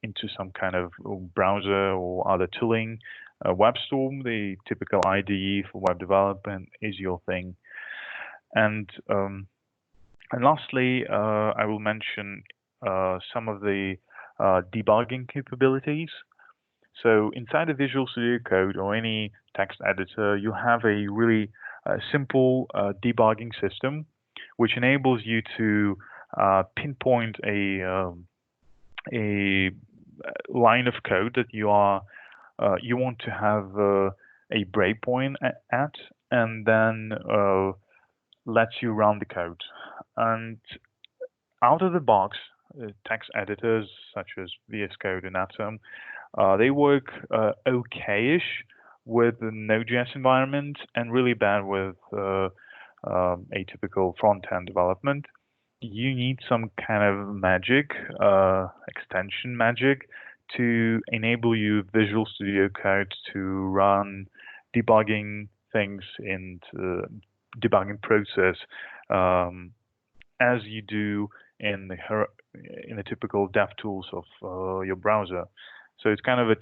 into some kind of browser or other tooling, WebStorm, the typical IDE for web development, is your thing. And lastly, I will mention some of the debugging capabilities. So inside the Visual Studio Code or any text editor, you have a really simple debugging system, which enables you to pinpoint a line of code that you want to have a breakpoint at, and then lets you run the code. And out of the box, text editors such as VS Code and Atom, they work okay-ish with the Node.js environment and really bad with atypical front-end development. You need some kind of magic, extension magic, to enable you Visual Studio Code to run debugging things in the debugging process as you do in the typical DevTools of your browser. So it's kind of a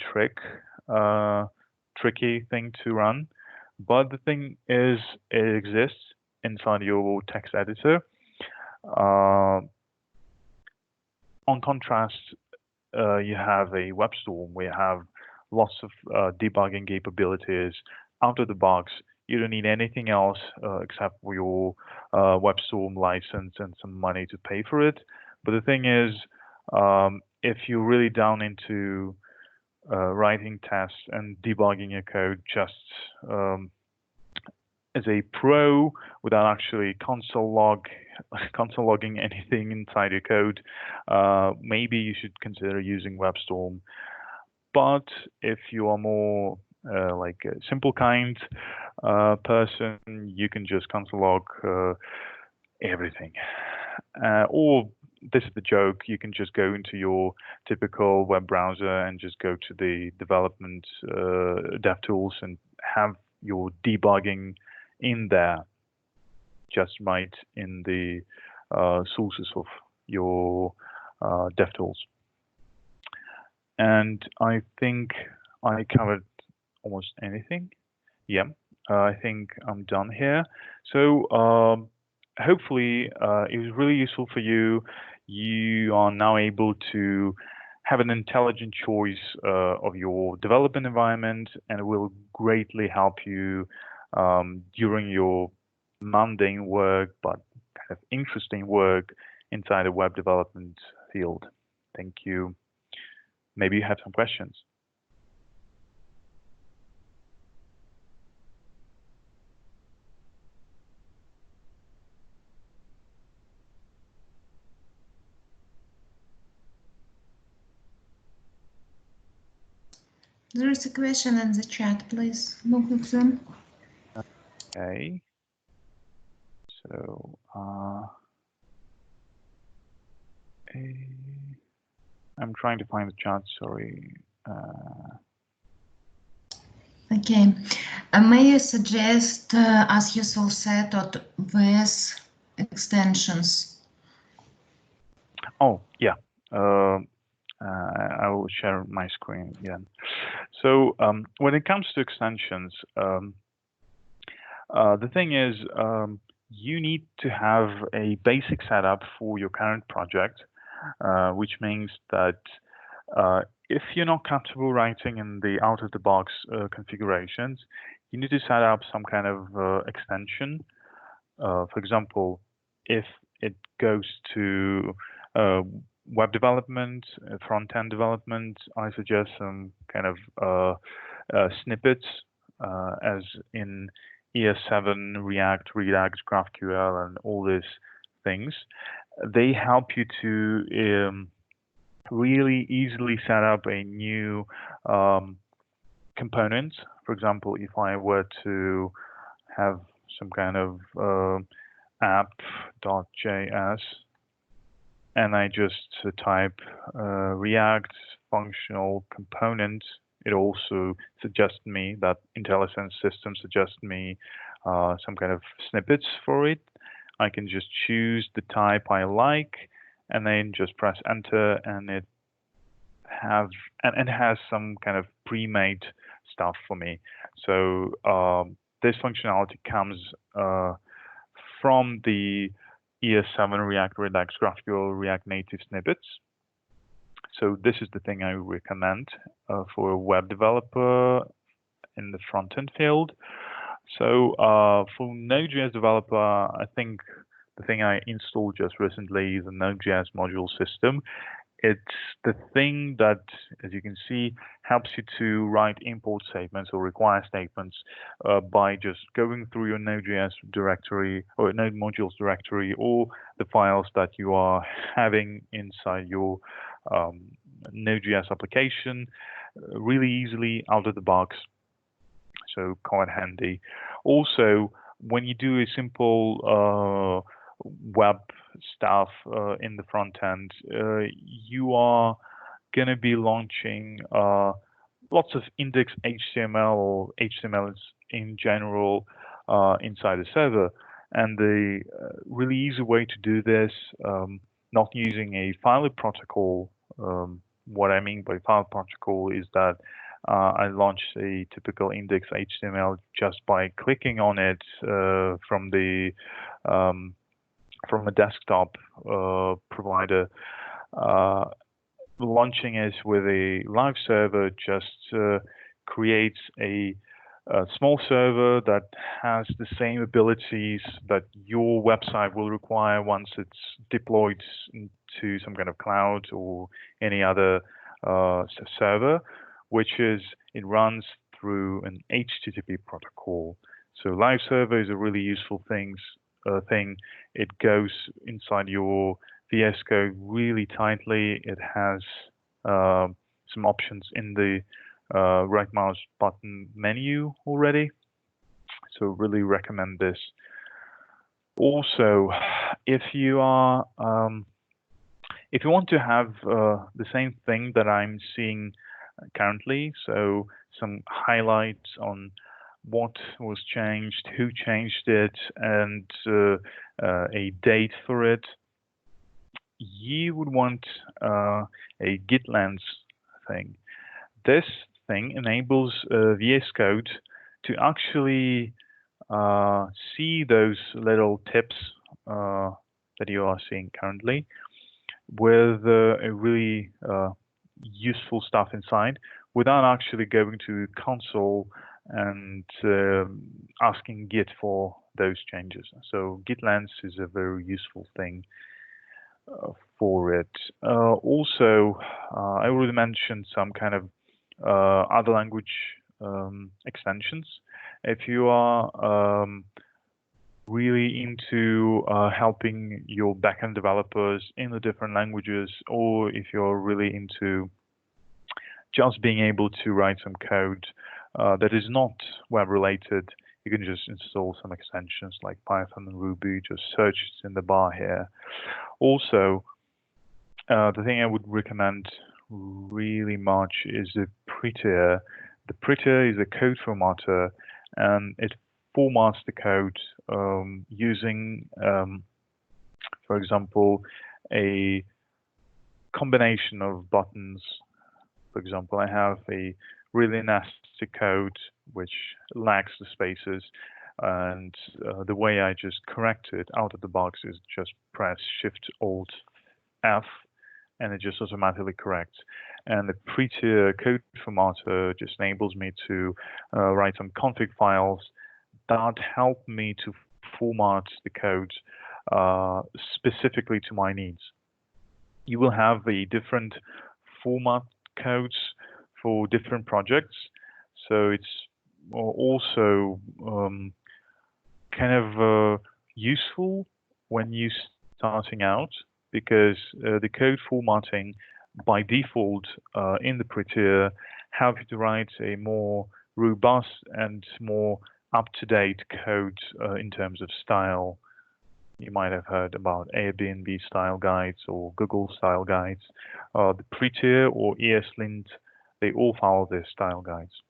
tricky thing to run. But the thing is, it exists inside your text editor. On contrast, you have a WebStorm where you have lots of debugging capabilities out of the box. You don't need anything else except for your WebStorm license and some money to pay for it. But the thing is, if you're really down into writing tests and debugging your code just as a pro without actually console logging anything inside your code, maybe you should consider using WebStorm. But if you are more like a simple kind person, you can just console log everything. Or this is the joke, you can just go into your typical web browser and just go to the development DevTools and have your debugging in there, just right in the sources of your DevTools. And I think I covered almost anything. Yeah, I think I'm done here. So hopefully it was really useful for you. You are now able to have an intelligent choice of your development environment, and it will greatly help you during your mundane work, but kind of interesting work inside the web development field. Thank you. Maybe you have some questions. There is a question in the chat. Please look at them. Okay. So I'm trying to find the chat. Sorry. Okay. May you suggest as useful set of VS extensions? Oh, yeah. I will share my screen again. So when it comes to extensions, the thing is, you need to have a basic setup for your current project, which means that if you're not comfortable writing in the out-of-the-box configurations, you need to set up some kind of extension. For example, if it goes to web development, front-end development, I suggest some kind of snippets, as in ES7, React, Redux, GraphQL, and all these things. They help you to really easily set up a new component. For example, if I were to have some kind of app.js and I just type React functional component, it also suggests me that IntelliSense system suggests me some kind of snippets for it. I can just choose the type I like and then just press enter, and it has some kind of pre-made stuff for me. So this functionality comes from the ES7 React Redux GraphQL React Native snippets. So this is the thing I recommend for a web developer in the front-end field. So for Node.js developer, I think the thing I installed just recently is the Node.js module system. It's the thing that, as you can see, helps you to write import statements or require statements by just going through your Node.js directory or Node modules directory or the files that you are having inside your Node.js application really easily out of the box. So quite handy. Also, when you do a simple web stuff in the front end, you are going to be launching lots of index HTML or HTML in general inside the server. And the really easy way to do this, not using a file protocol. What I mean by file protocol is that I launch a typical index HTML just by clicking on it from a desktop provider. Launching it with a live server just creates a small server that has the same abilities that your website will require once it's deployed into some kind of cloud or any other server, which is it runs through an HTTP protocol. So live server is a really useful thing. It goes inside your VS Code really tightly. It has some options in the right mouse button menu already. So really recommend this. Also, if you want to have the same thing that I'm seeing currently, so some highlights on what was changed, who changed it, and a date for it, you would want a GitLens thing. This thing enables VS Code to actually see those little tips that you are seeing currently with a really useful stuff inside without actually going to console and asking Git for those changes. So GitLens is a very useful thing for it. Also, I already mentioned some kind of other language extensions. If you are really into helping your backend developers in the different languages, or if you're really into just being able to write some code that is not web related, you can just install some extensions like Python and Ruby. Just search it in the bar here. Also, the thing I would recommend really much is the Prettier. The Prettier is a code formatter, and it formats the code using, for example, a combination of buttons. For example, I have a really nasty code which lacks the spaces, and the way I just correct it out of the box is just press Shift-Alt-F, and it just automatically corrects. And the Prettier code formatter just enables me to write some config files that help me to format the code specifically to my needs. You will have the different format codes for different projects, so it's also kind of useful when you're starting out, because the code formatting by default in the Prettier help you to write a more robust and more up-to-date code in terms of style. You might have heard about Airbnb style guides or Google style guides. The Prettier or ESLint, they all follow their style guides.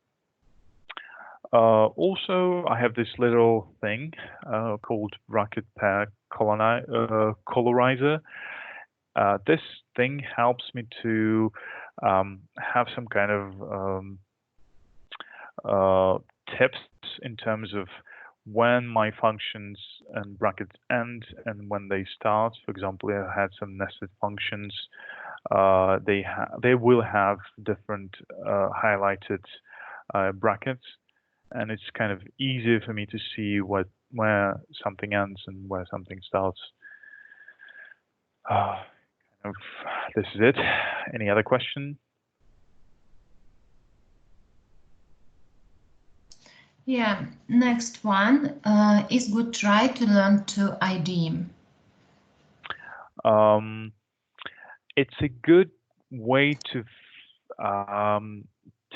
Also, I have this little thing called bracket pair colorizer. This thing helps me to have some kind of tips in terms of when my functions and brackets end and when they start. For example, I had some nested functions. They will have different highlighted brackets, and it's kind of easier for me to see where something ends and where something starts. This is it. Any other question? Yeah, next one. Is good try to learn to IDE? It's a good way to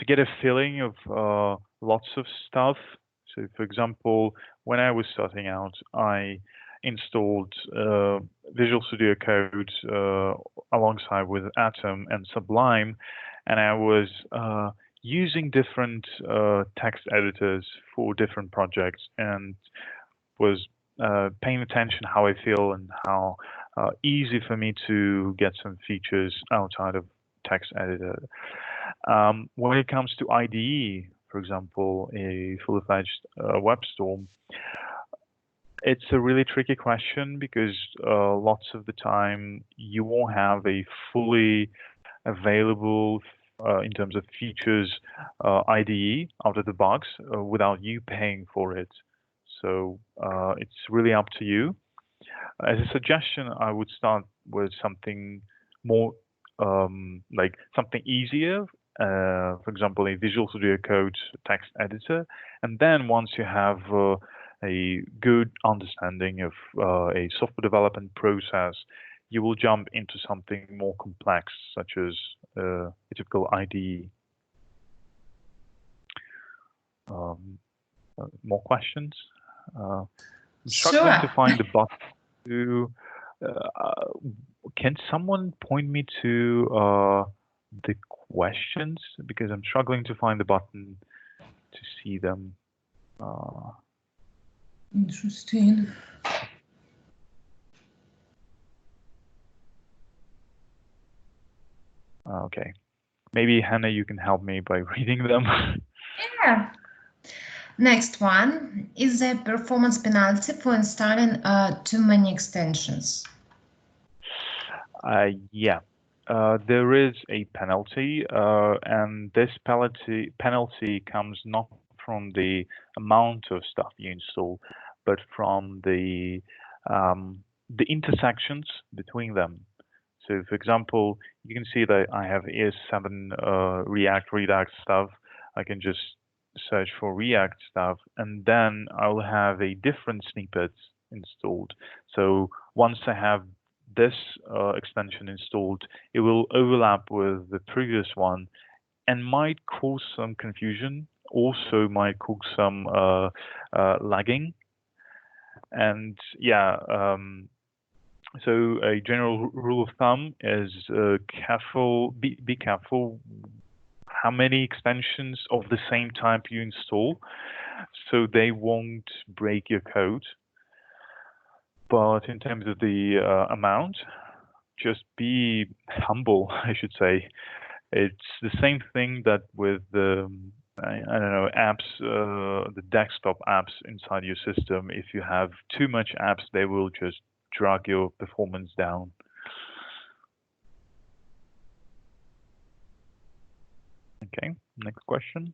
get a feeling of lots of stuff. So, for example, when I was starting out, I installed Visual Studio Code alongside with Atom and Sublime, and I was using different text editors for different projects, and was paying attention how I feel and how easy for me to get some features outside of text editor. When it comes to IDE, for example, a fully fledged web store, it's a really tricky question because lots of the time you won't have a fully available in terms of features IDE out of the box without you paying for it. So it's really up to you. As a suggestion, I would start with something more like something easier. For example, a Visual Studio Code text editor, and then once you have a good understanding of a software development process, you will jump into something more complex, such as a typical IDE. More questions? I'm struggling to find the button to. Can someone point me to the questions? Because I'm struggling to find the button to see them. Interesting. Okay. Maybe, Hannah, you can help me by reading them. Yeah. Next one, is there a performance penalty for installing too many extensions? Yeah. There is a penalty, and this penalty comes not from the amount of stuff you install, but from the intersections between them. So, for example, you can see that I have ES7 React Redux stuff. I can just search for React stuff, and then I'll have a different snippet installed. So once I have this extension installed, it will overlap with the previous one and might cause some confusion. Also, might cause some lagging. And yeah, so a general rule of thumb is be careful how many extensions of the same type you install, so they won't break your code. But in terms of the amount, just be humble, I should say. It's the same thing that with the I don't know, apps, the desktop apps inside your system. If you have too much apps, they will just drag your performance down. Okay, next question.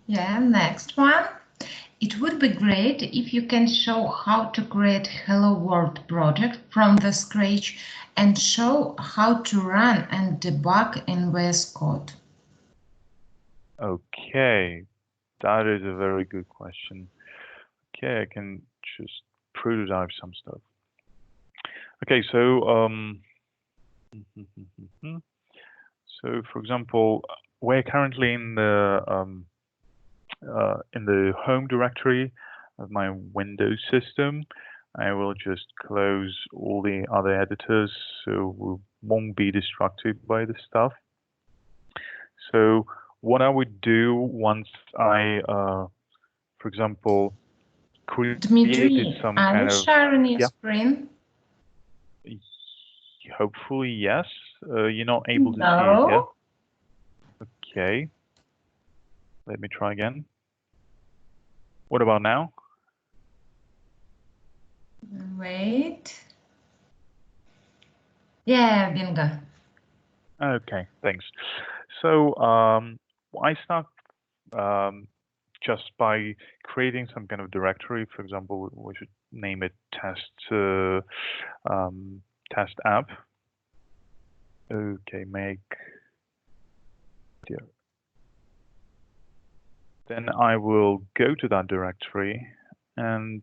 Yeah, next one. It would be great if you can show how to create Hello World project from the scratch and show how to run and debug in VS Code. Okay, that is a very good question. Okay, I can just prototype some stuff. Okay, so so for example, we're currently in the home directory of my Windows system. I will just close all the other editors so we won't be distracted by this stuff. So what I would do once I, for example, created Dmitry, some are kind you of sharing your screen? Hopefully, yes. You're not able to see No. it, yeah? Okay. Let me try again. What about now? Wait. Yeah, bingo. Okay, thanks. So I start just by creating some kind of directory. For example, we should name it test app. Okay, make. Then I will go to that directory and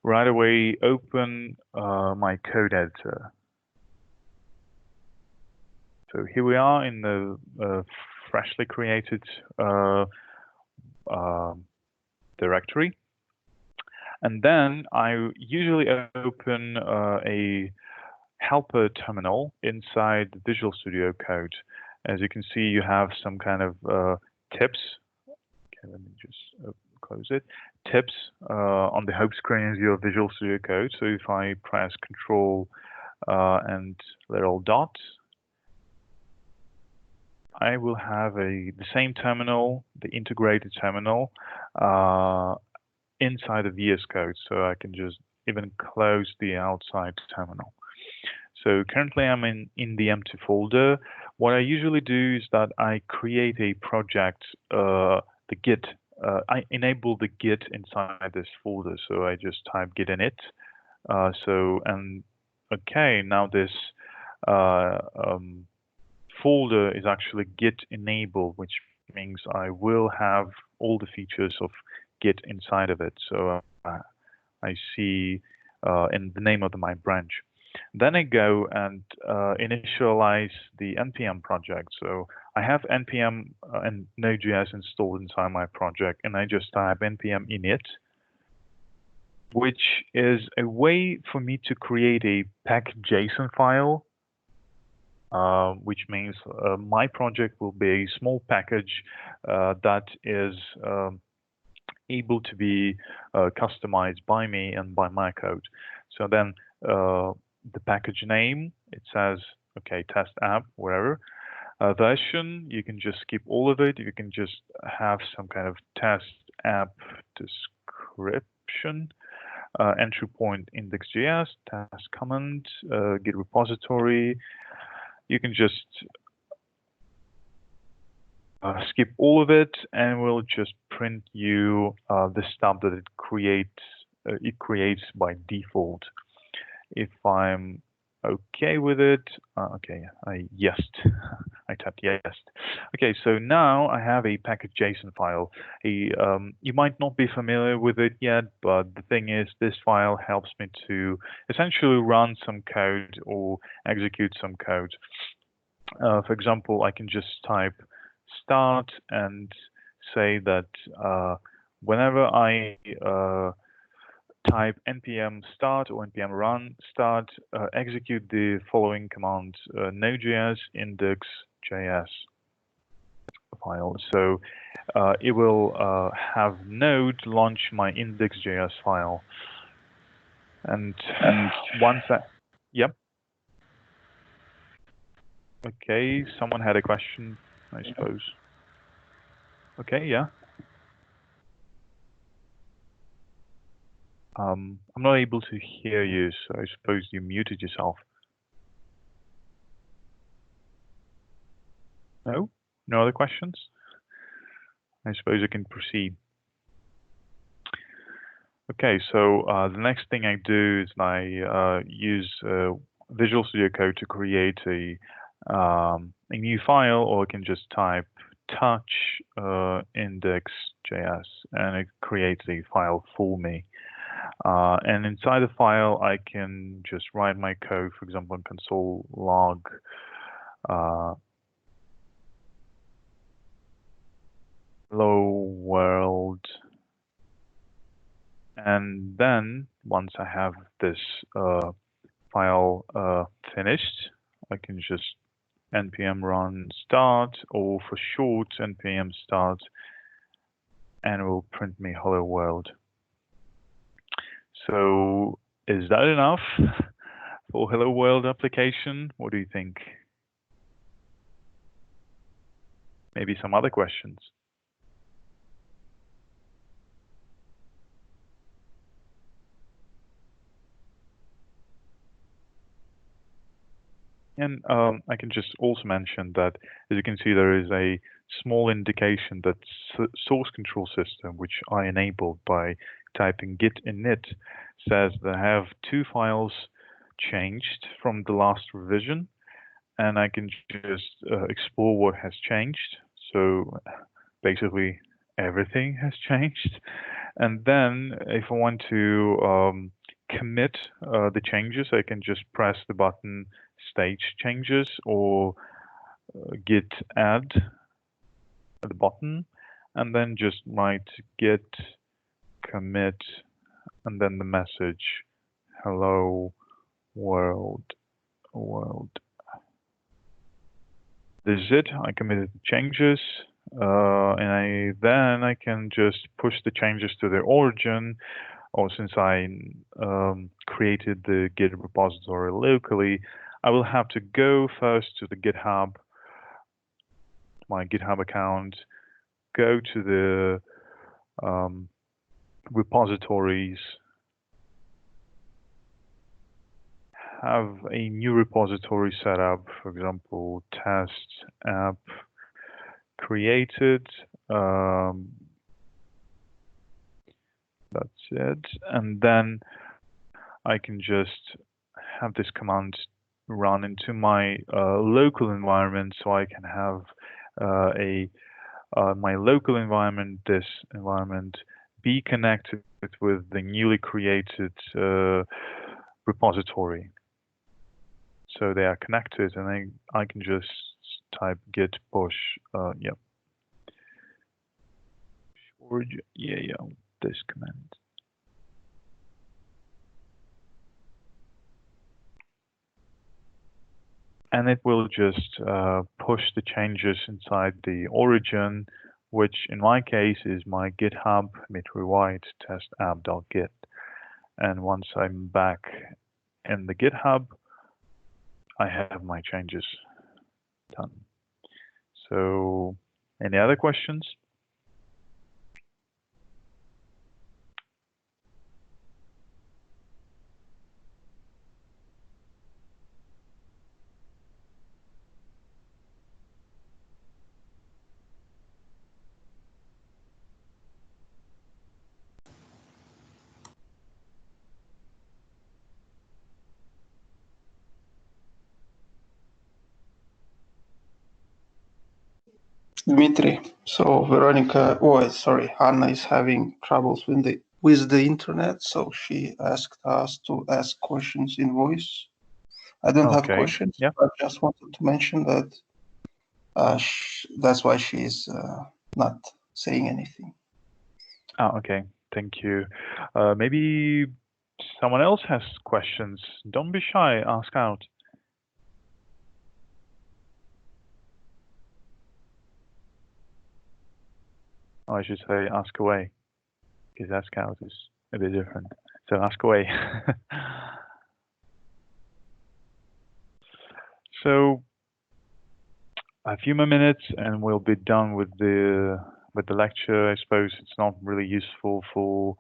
right away open my code editor. So here we are in the freshly created directory. And then I usually open a helper terminal inside Visual Studio Code. As you can see, you have some kind of tips. Okay, let me just close it. Tips on the home screen is your Visual Studio Code. So if I press Control and little dot, I will have the same terminal, the integrated terminal, inside the VS Code. So I can just even close the outside terminal. So currently I'm in the empty folder. What I usually do is that I create a project, the Git. I enable the Git inside this folder. So I just type git init. Okay, now this folder is actually Git enabled, which means I will have all the features of Git inside of it. So I see in the name of my branch. Then I go and initialize the npm project. So I have npm and Node.js installed inside my project, and I just type npm init, which is a way for me to create a package.json file, which means my project will be a small package that is able to be customized by me and by my code. So then the package name, it says, okay, test app, wherever. Version, you can just skip all of it. You can just have some kind of test app description. Entry point index.js, test command, git repository. You can just skip all of it, and we'll just print you the stuff that it creates by default. If I'm okay with it, okay, I tapped yes. Okay, so now I have a package.json file. You might not be familiar with it yet, but the thing is, this file helps me to essentially run some code or execute some code. For example, I can just type start and say that whenever I type npm start or npm run start, execute the following command, Node.js index.js file. So it will have Node launch my index.js file. And once that, yep. Okay, someone had a question, I suppose. Okay, yeah. I'm not able to hear you, so I suppose you muted yourself. No? No other questions? I suppose I can proceed. Okay, so the next thing I do is I use Visual Studio Code to create a new file, or I can just type touch index.js, and it creates a file for me. And inside the file, I can just write my code, for example, in console log hello world. And then once I have this file finished, I can just npm run start, or for short, npm start, and it will print me hello world. So is that enough for hello world application? What do you think? Maybe some other questions? And I can just also mention that, as you can see, there is a small indication that source control system, which I enabled by typing git init, says that I have two files changed from the last revision, and I can just explore what has changed. So basically, everything has changed. And then if I want to commit the changes, I can just press the button stage changes, or git add at the bottom, and then just write git commit and then the message, hello world. This is it. I committed the changes, and then I can just push the changes to their origin. Or since I created the Git repository locally, I will have to go first to the GitHub, my GitHub account, go to the repositories, have a new repository set up, for example, test app created. That's it. And then I can just have this command run into my local environment, so I can have my local environment, this environment, be connected with the newly created repository. So they are connected, and I can just type git push. Yep. Yeah, this command. And it will just push the changes inside the origin, which in my case is my GitHub rewrite test app.git. And once I'm back in the GitHub, I have my changes done. So, any other questions? Dmitry, so Veronica, Anna is having troubles with the internet, so she asked us to ask questions in voice. I don't have questions, yeah. but I just wanted to mention that that's why she's not saying anything. Oh, okay. Thank you. Maybe someone else has questions. Don't be shy. Ask out. Or I should say ask away, because ask out is a bit different. So ask away. So a few more minutes and we'll be done with the lecture. I suppose it's not really useful for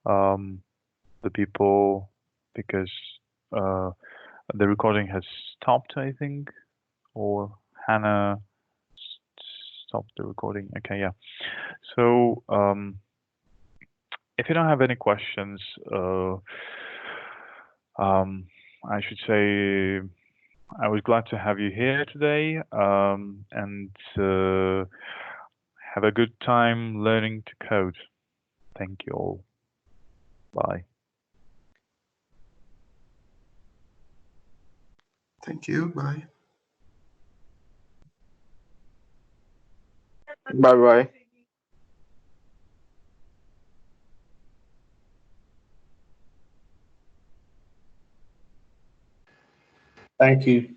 the people because the recording has stopped, I think, or Hannah stopped the recording. Okay, yeah. So if you don't have any questions, I should say I was glad to have you here today, and have a good time learning to code. Thank you all. Bye. Thank you. Bye. Bye-bye. Thank you.